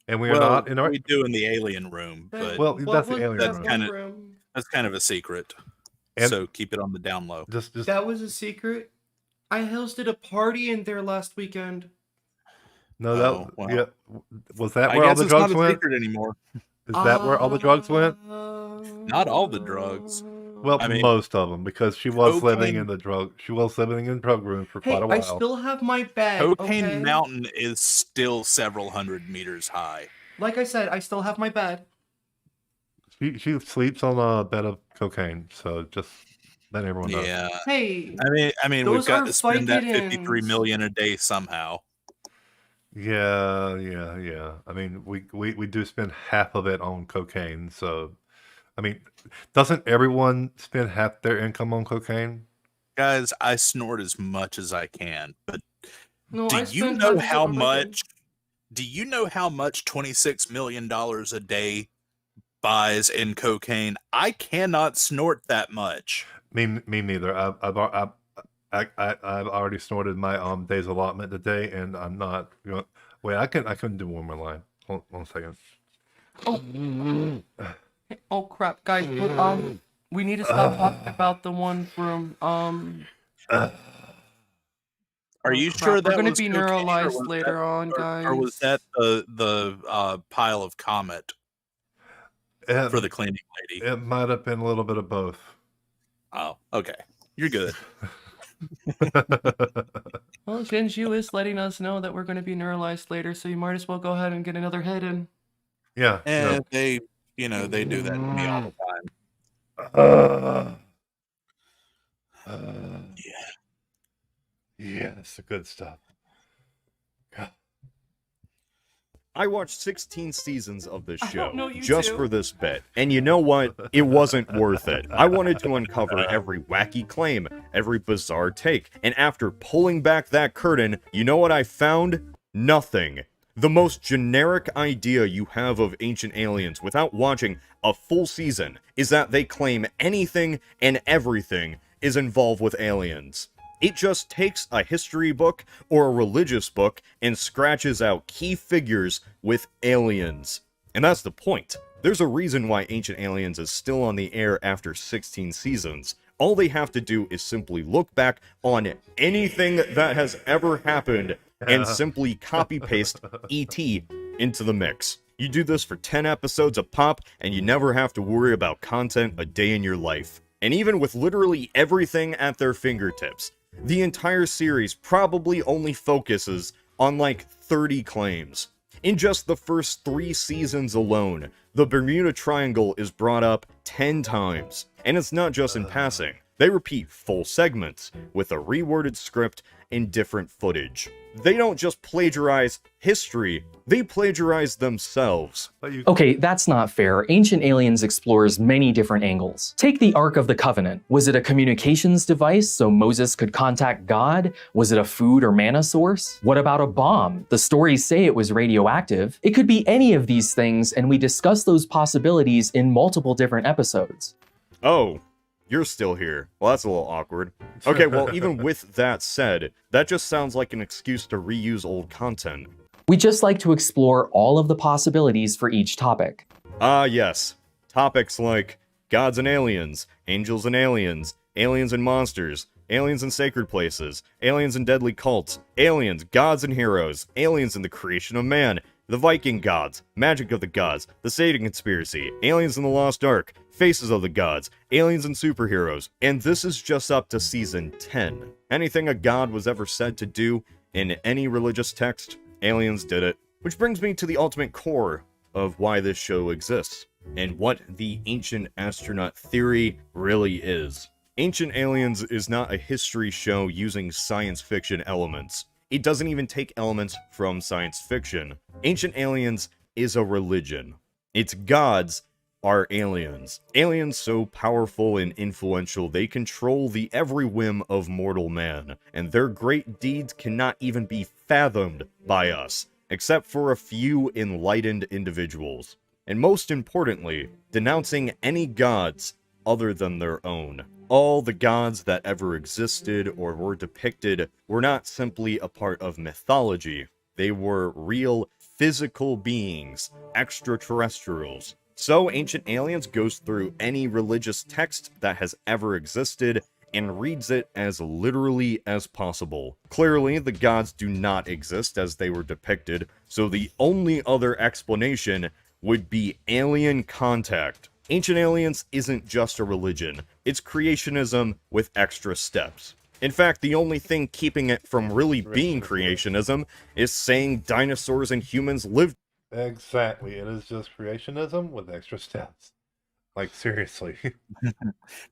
And we are Well, not in our. we do in the alien room, but Well, What that's the was alien that room. Kinda- room? that's kind of a secret. And- So keep it on the down low. Just That was a secret. I hosted a party in there last weekend. no. That Oh, well. yeah. Was that I where all guess the it's not drugs a went? secret anymore. Is that where all the drugs went? Not all the drugs. Well, I mean, most of them, because she was living cocaine- in the drug. She was living in drug rooms for Hey, quite a while. I still have my bed. Cocaine okay? Mountain is still several hundred meters high. Like I said, I still have my bed. She sleeps on a bed of cocaine. So just than everyone does. Yeah. Hey, I mean, we've those got are to spend that 53 Vicodins. million a day somehow. Yeah. I mean, we do spend half of it on cocaine, so I mean, doesn't everyone spend half their income on cocaine? Guys, I snort as much as I can, but No, do I you spend know half of it how on Vicodin. much? Do you know how much $26 million a day buys in cocaine? I cannot snort that much. Me neither. I've already snorted my day's allotment today, and I'm not. Wait, I couldn't do one more line. Hold on a second. Oh crap, guys! We need to stop talking about the one from Are you crap. sure We're that gonna was be cocaine, neuralized later on, or was guys. that the pile of Comet for the cleaning lady? It might have been a little bit of both. Oh, okay. You're good. Well, Shinju is letting us know that we're going to be neuralized later, so you might as well go ahead and get another hit in. Yeah. And they do that to me all the time. Yeah, it's the good stuff. I watched 16 seasons of this show you just too. for this bit, and you know what? It wasn't worth it. I wanted to uncover every wacky claim, every bizarre take, and after pulling back that curtain, you know what I found? Nothing. The most generic idea you have of Ancient Aliens without watching a full season is that they claim anything and everything is involved with aliens. It just takes a history book or a religious book and scratches out key figures with aliens. And that's the point. There's a reason why Ancient Aliens is still on the air after 16 seasons. All they have to do is simply look back on anything that has ever happened and simply copy-paste E.T. into the mix. You do this for 10 episodes a pop, and you never have to worry about content a day in your life. And even with literally everything at their fingertips, the entire series probably only focuses on like 30 claims. In just the first 3 seasons alone, the Bermuda Triangle is brought up 10 times. And it's not just in passing. They repeat full segments, with a reworded script and different footage. They don't just plagiarize history, they plagiarize themselves. Okay, that's not fair. Ancient Aliens explores many different angles. Take the Ark of the Covenant. Was it a communications device so Moses could contact God? Was it a food or mana source? What about a bomb? The stories say it was radioactive. It could be any of these things, and we discuss those possibilities in multiple different episodes. Oh, you're still here. Well, that's a little awkward. Okay, well, even with that said, that just sounds like an excuse to reuse old content. We just like to explore all of the possibilities for each topic. Ah, yes. Topics like gods and aliens, angels and aliens, aliens and monsters, aliens and sacred places, aliens and deadly cults, aliens, gods and heroes, aliens and the creation of man, the Viking gods, magic of the gods, the Satan conspiracy, aliens in the Lost Ark, faces of the gods, aliens and superheroes, and this is just up to season 10. Anything a god was ever said to do in any religious text, aliens did it. Which brings me to the ultimate core of why this show exists, and what the ancient astronaut theory really is. Ancient Aliens is not a history show using science fiction elements. It doesn't even take elements from science fiction. Ancient Aliens is a religion. Its gods are aliens. Aliens so powerful and influential they control the every whim of mortal man, and their great deeds cannot even be fathomed by us, except for a few enlightened individuals. And most importantly, denouncing any gods other than their own. All the gods that ever existed or were depicted were not simply a part of mythology. They were real physical beings, extraterrestrials. So Ancient Aliens goes through any religious text that has ever existed and reads it as literally as possible. Clearly, the gods do not exist as they were depicted, so the only other explanation would be alien contact. Ancient Aliens isn't just a religion, it's creationism with extra steps. In fact, the only thing keeping it from really being creationism is saying dinosaurs and humans lived. Exactly, it is just creationism with extra steps. Like, seriously.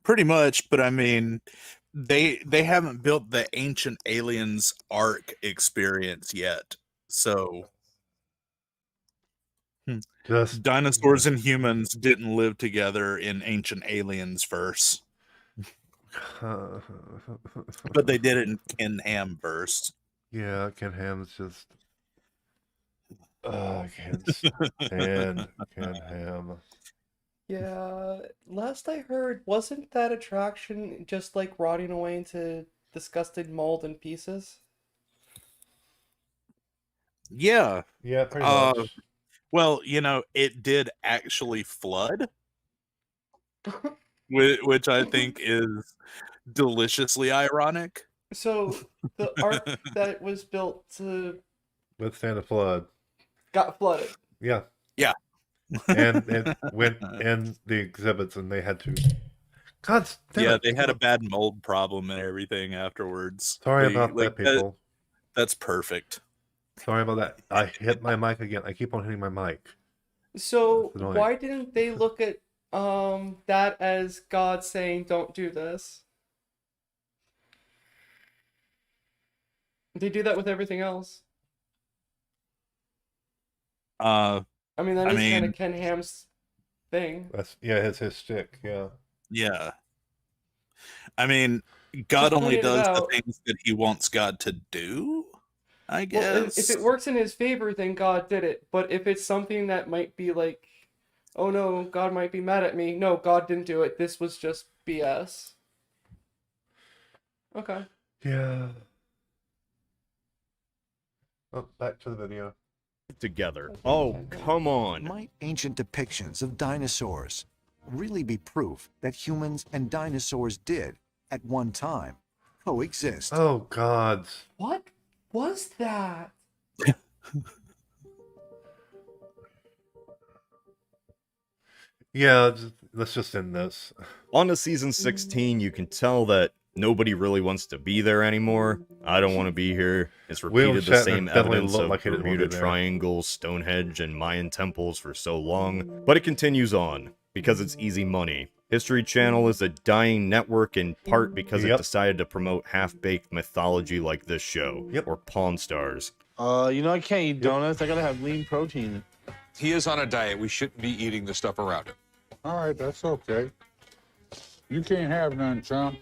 Pretty much, but I mean, they haven't built the Ancient Aliens arc experience yet. So Just dinosaurs and humans didn't live together in Ancient Aliens verse, but they did it in Ken Ham verse. Yeah, Ken Ham's just. I can't stand Ken Ham. Yeah, last I heard, wasn't that attraction just like rotting away into disgusted mold and pieces? Yeah. Yeah, pretty much. Well, it did actually flood, which I think is deliciously ironic. So the ark that was built to Withstand a flood. got flooded. Yeah. Yeah. And it went in the exhibits and they had to. God damn Yeah, it. they had a bad mold problem and everything afterwards. Sorry about that, people. That's perfect. Sorry about that. I hit my mic again. I keep on hitting my mic. So why didn't they look at that as God saying don't do this? They do that with everything else. I mean, that is kind of Ken Ham's thing. It's his shtick, yeah. Yeah. I mean, God only does the things that he wants God to do, I guess. Well, if it works in his favor, then God did it. But if it's something that might be like, oh no, God might be mad at me. No, God didn't do it. This was just BS. Okay. Yeah. Oh, back to the video. Together. Oh, come on. Might ancient depictions of dinosaurs really be proof that humans and dinosaurs did, at one time, coexist? Oh, God. What was that? Yeah, let's just end this. On to season 16, you can tell that nobody really wants to be there anymore. I don't want to be here. It's repeated the same evidence of Bermuda Triangle, Stonehenge, and Mayan temples for so long, but it continues on, because it's easy money. History Channel is a dying network in part because it decided to promote half-baked mythology like this show, or Pawn Stars. I can't eat donuts. I gotta have lean protein. He is on a diet. We shouldn't be eating the stuff around him. All right, that's okay. You can't have none, chump.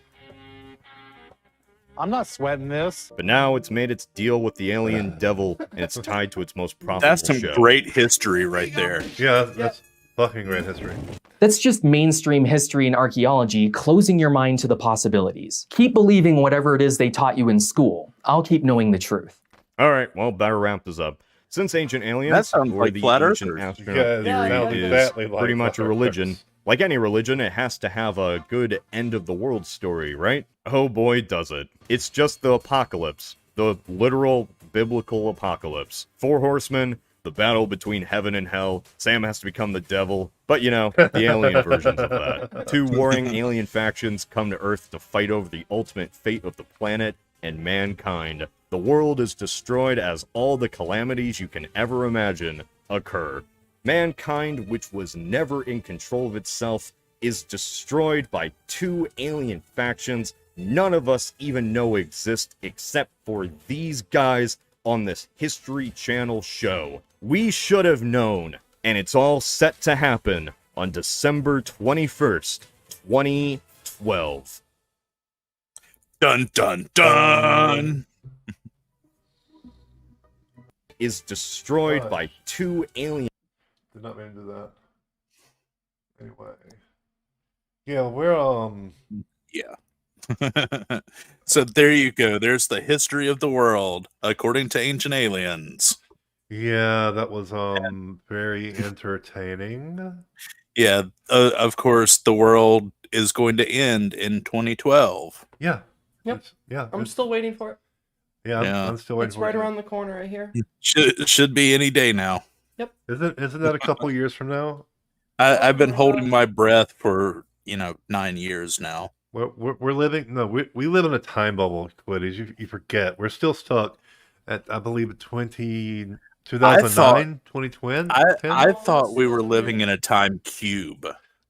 I'm not sweating this. But now it's made its deal with the alien devil, and it's tied to its most profitable That's some show. great history right there. Yeah, that's fucking great history. That's just mainstream history and archaeology closing your mind to the possibilities. Keep believing whatever it is they taught you in school. I'll keep knowing the truth. Alright, well, better wrap this up. Since Ancient Aliens, or like the flat Ancient Earthers. Astronaut Theory is like pretty much a flat religion. earthers. Like any religion, it has to have a good end-of-the-world story, right? Oh boy, does it. It's just the apocalypse. The literal, biblical apocalypse. 4 horsemen, the battle between heaven and hell, Sam has to become the devil, but the alien versions of that. 2 warring alien factions come to Earth to fight over the ultimate fate of the planet and mankind. The world is destroyed as all the calamities you can ever imagine occur. Mankind, which was never in control of itself, is destroyed by 2 alien factions none of us even know exist except for these guys on this History Channel show. We should have known, and it's all set to happen on December 21st, 2012. Dun dun dun! Is destroyed by 2 alien. Did not mean to do that. Anyway. Yeah, we're Yeah. So there you go. There's the history of the world according to Ancient Aliens. Yeah, that was very entertaining. Yeah, of course the world is going to end in 2012. Yeah. Yep. Yeah. I'm still waiting for it. Yeah, I'm still waiting It's for right it. around the corner right here. Should be any day now. Yep. Isn't that a couple years from now? I've been holding my breath for 9 years now. We're living. No, we live in a time bubble, Quiddies. You forget. We're still stuck at, I believe, 2009, 2010. I thought we were living in a time cube.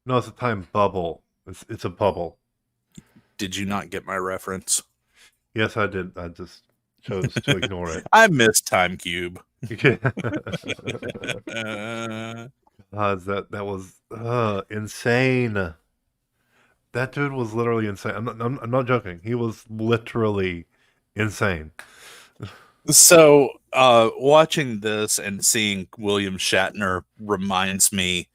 No, it's a time bubble. It's a bubble. Did you not get my reference? Yes, I did. I just chose to ignore it. I missed Time Cube. That was insane. That dude was literally insane. I'm not joking. He was literally insane. So, watching this and seeing William Shatner reminds me,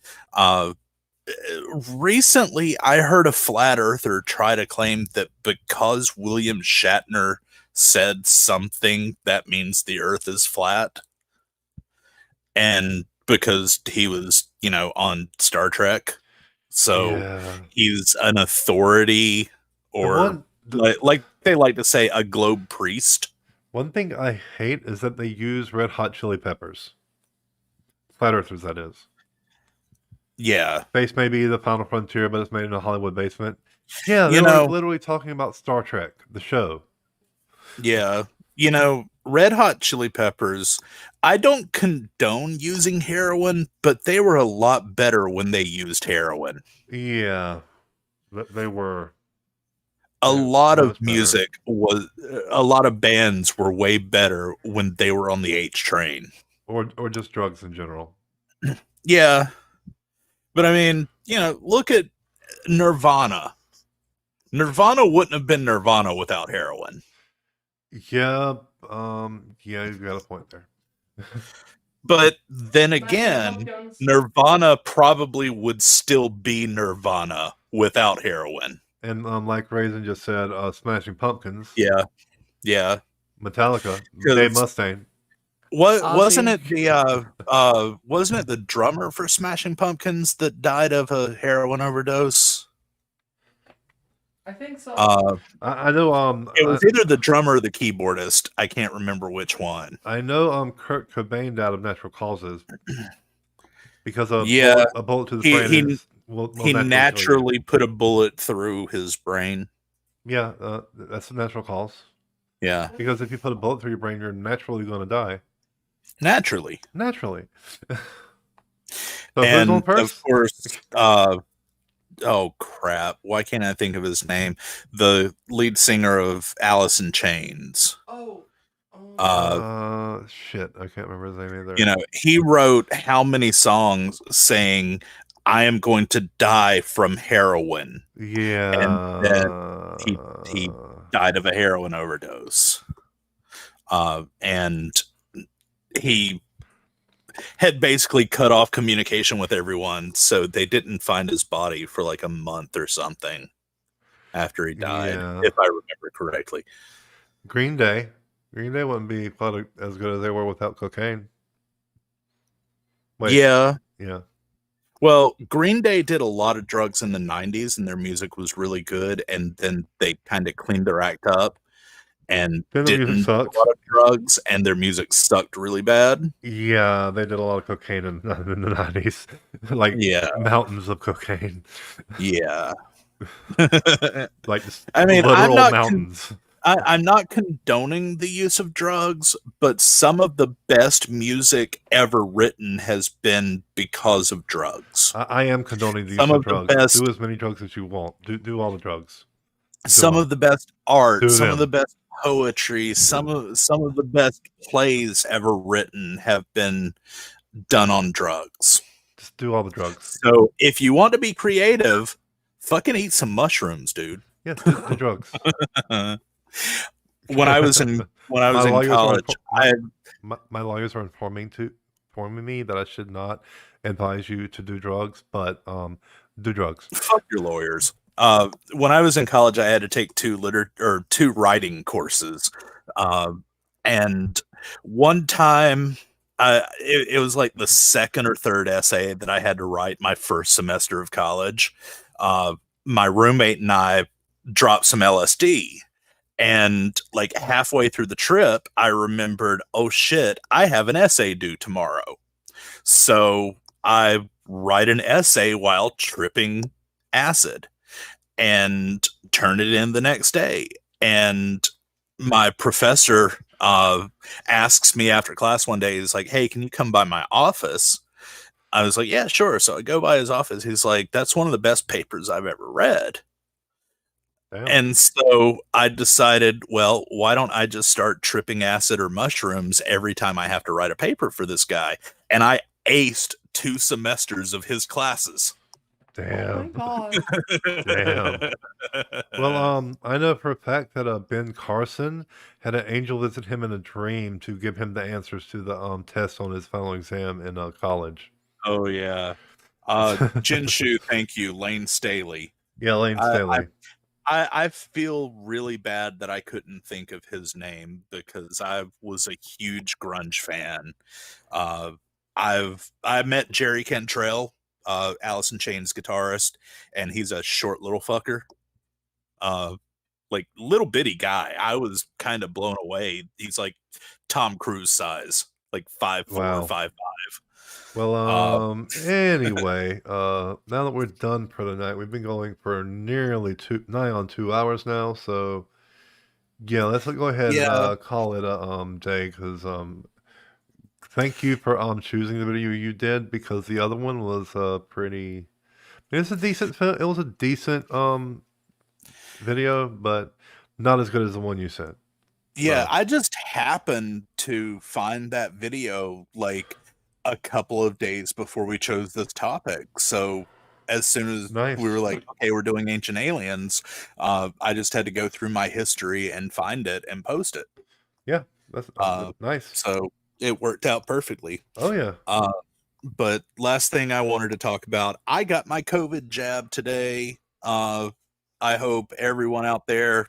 recently I heard a flat earther try to claim that because William Shatner said something, that means the earth is flat. And because he was, on Star Trek. So he's an authority, or like they like to say, a globe priest. One thing I hate is that they use Red Hot Chili Peppers. Flat Earthers, that is. Yeah. Space may be the final frontier, but it's made in a Hollywood basement. Yeah, they were literally talking about Star Trek, the show. Yeah. Red Hot Chili Peppers, I don't condone using heroin, but they were a lot better when they used heroin. Yeah. They were. A lot of bands were way better when they were on the H train. Or just drugs in general. Yeah. But I mean, look at Nirvana. Nirvana wouldn't have been Nirvana without heroin. Yeah, you got a point there. But then again, Nirvana probably would still be Nirvana without heroin. And like Raisin just said, Smashing Pumpkins. Yeah. Yeah. Metallica. Dave Mustaine. Wasn't it the drummer for Smashing Pumpkins that died of a heroin overdose? I think so. I know. It was either the drummer or the keyboardist. I can't remember which one. I know. Kurt Cobain died of natural causes because of a bullet to the brain. He naturally put a bullet through his brain. Yeah, that's a natural cause. Yeah, because if you put a bullet through your brain, you're naturally going to die. Naturally. So and of course, oh crap! Why can't I think of his name? The lead singer of Alice in Chains. Shit, I can't remember his name either. He wrote how many songs saying, "I am going to die from heroin." Yeah, and then he died of a heroin overdose. And he had basically cut off communication with everyone, so they didn't find his body for like a month or something after he died, if I remember correctly. Green Day wouldn't be quite as good as they were without cocaine. Wait, yeah. Well, Green Day did a lot of drugs in the 90s, and their music was really good, and then they kind of cleaned their act up and didn't do a lot of drugs, and their music sucked really bad. Yeah, they did a lot of cocaine in the 90s. Like, mountains of cocaine. Yeah. Like, literal mountains. I'm not condoning the use of drugs, but some of the best music ever written has been because of drugs. I am condoning the use of drugs. Do as many drugs as you want. Do all the drugs. Some of the best art, some of the best poetry, some of the best plays ever written have been done on drugs. Just do all the drugs. So if you want to be creative, fucking eat some mushrooms, dude. Yeah, do drugs. When I was in college, my lawyers are informing me that I should not advise you to do drugs, but do drugs. Fuck your lawyers. When I was in college, I had to take two writing courses, and one time, it was like the second or third essay that I had to write my first semester of college. My roommate and I dropped some LSD. And like halfway through the trip, I remembered, oh shit, I have an essay due tomorrow. So I write an essay while tripping acid and turn it in the next day. And my professor asks me after class one day, he's like, hey, can you come by my office I was like, yeah, sure. So I go by his office. He's like, that's one of the best papers I've ever read. Damn. And so I decided, well, why don't I just start tripping acid or mushrooms every time I have to write a paper for this guy? And I aced 2 semesters of his classes. Damn. Oh my god. Damn. Well, I know for a fact that Ben Carson had an angel visit him in a dream to give him the answers to the test on his final exam in college. Oh yeah. Jinshu, thank you, Lane Staley. Yeah, Lane Staley. I feel really bad that I couldn't think of his name because I was a huge grunge fan. I met Jerry Cantrell, Alice in Chains guitarist, and he's a short little fucker. Like little bitty guy. I was kind of blown away. He's like Tom Cruise size, like 5'4", Wow. 5'5". Well, anyway, now that we're done for the night, we've been going for nearly nigh on 2 hours now, so yeah, let's go ahead and call it a day, because thank you for choosing the video you did, because the other one was pretty. It's a decent it was a decent video, but not as good as the one you sent. Yeah, I just happened to find that video like a couple of days before we chose this topic. So as soon as we were like, okay, we're doing Ancient Aliens, I just had to go through my history and find it and post it. Yeah, that's nice. So it worked out perfectly. Oh yeah. But last thing I wanted to talk about, I got my COVID jab today. I hope everyone out there,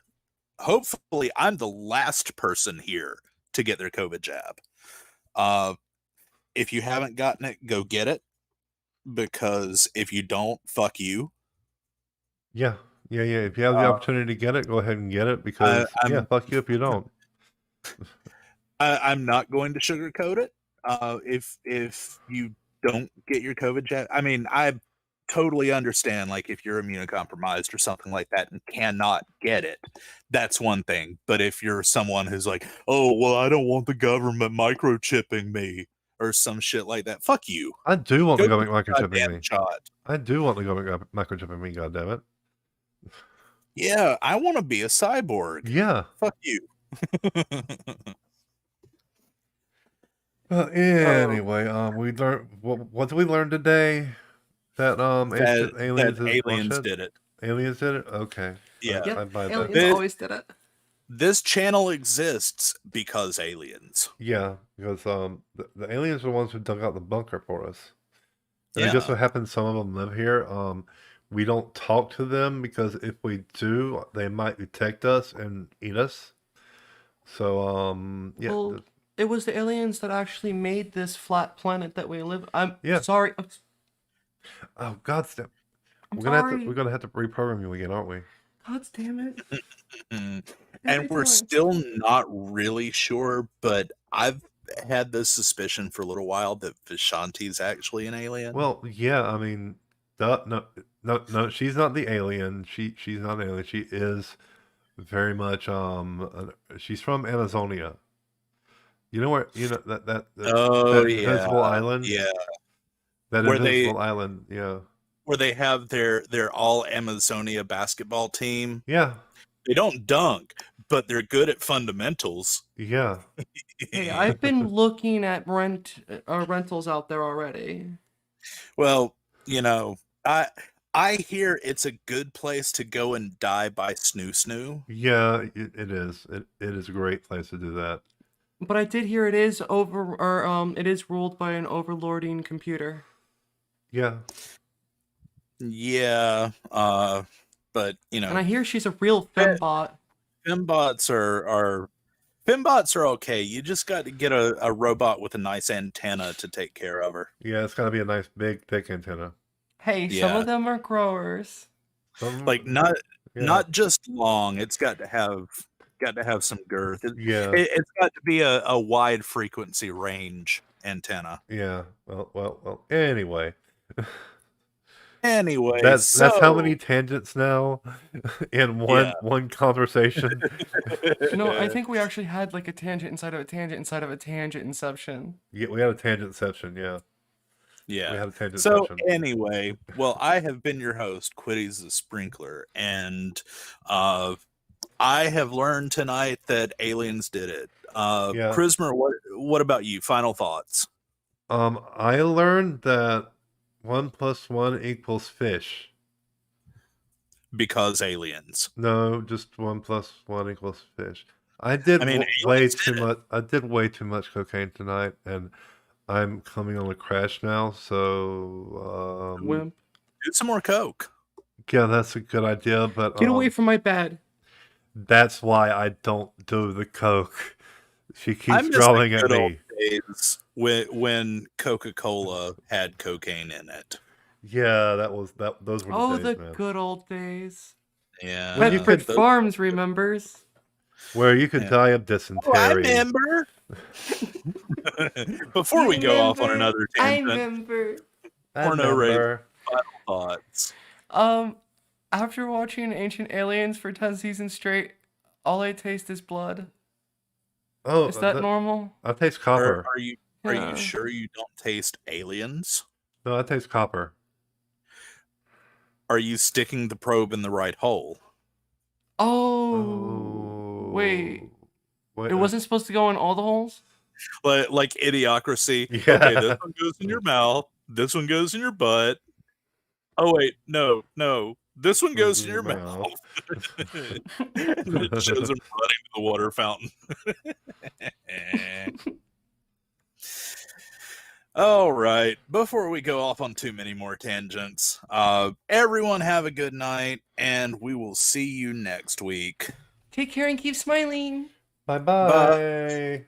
hopefully I'm the last person here to get their COVID jab. If you haven't gotten it, go get it, because if you don't, fuck you. Yeah. If you have the opportunity to get it, go ahead and get it, because fuck you if you don't. I'm not going to sugarcoat it. If you don't get your COVID jab, I mean, I totally understand, like, if you're immunocompromised or something like that and cannot get it, that's one thing. But if you're someone who's like, oh, well, I don't want the government microchipping me or some shit like that, fuck you. I do want the government get the microchipping goddamn me. shot. I do want the government microchipping me, goddammit. Yeah, I want to be a cyborg. Yeah. Fuck you. Anyway, we learned what did we learn today? That aliens did it. Aliens did it? Okay. Yeah. Yep, I buy that. aliens always did it. This channel exists because aliens. Yeah, because the aliens are the ones who dug out the bunker for us. And Yeah. it just so happens some of them live here. We don't talk to them because if we do, they might detect us and eat us. So yeah. Well, it was the aliens that actually made this flat planet that we live. I'm Yeah. sorry. Oh God, step. I'm We're sorry. gonna have to reprogram you again, aren't we? God damn it. And we're still not really sure, but I've had this suspicion for a little while that Vishanti's actually an alien. Well, yeah, I mean, no, she's not the alien. She's not an alien. She is very much she's from Amazonia. You know where that invisible island? Yeah. That Where invisible island, yeah. Where they have their all Amazonia basketball team. Yeah. They don't dunk, but they're good at fundamentals. Yeah. Hey, I've been looking at rentals out there already. Well, I hear it's a good place to go and die by snoo. Yeah, it is. It is a great place to do that. But I did hear it is it is ruled by an overlording computer. Yeah. Yeah, but And I hear she's a real fembot. Fembots are okay. You just got to get a robot with a nice antenna to take care of her. Yeah, it's got to be a nice, big, thick antenna. Hey, some of them are growers. Like not just long. It's got to have some girth. It's got to be a wide frequency range antenna. Yeah. Well. Anyway. That's how many tangents now in one conversation. No, I think we actually had like a tangent inside of a tangent inside of a tangent inception. Yeah, we had a tangent inception. Yeah. Yeah. We have a tangent So session. anyway, well, I have been your host, Quitty's the Sprinkler, and I have learned tonight that aliens did it. Yeah. Prismer, what about you? Final thoughts? I learned that 1 + 1 = fish. Because aliens. No, just 1 + 1 = fish. I did way too much. I did way too much cocaine tonight, and I'm coming on a crash now. So, Wimp. Do some more coke. Yeah, that's a good idea, but Get away from my bed. That's why I don't do the coke. She I keeps miss growling the at good old me. days when Coca-Cola had cocaine in it. Yeah, those were Oh, the days, the man. good old days. Yeah. Bedford Farms remembers. Where you could die of Oh, I dysentery. remember. Before we go off on another I tangent, remember. Porno Raven, final thoughts. After watching Ancient Aliens for 10 seasons straight, all I taste is blood. Oh, is that normal? I taste copper. Are you sure you don't taste aliens? No, I taste copper. Are you sticking the probe in the right hole? Oh. Wait. It wasn't supposed to go in all the holes? Like Idiocracy. Yeah. Okay, this one goes in your mouth. This one goes in your butt. Oh wait, no. This one goes in your mouth. It shows him running to the water fountain. All right. Before we go off on too many more tangents, everyone have a good night, and we will see you next week. Take care and keep smiling. Bye-bye.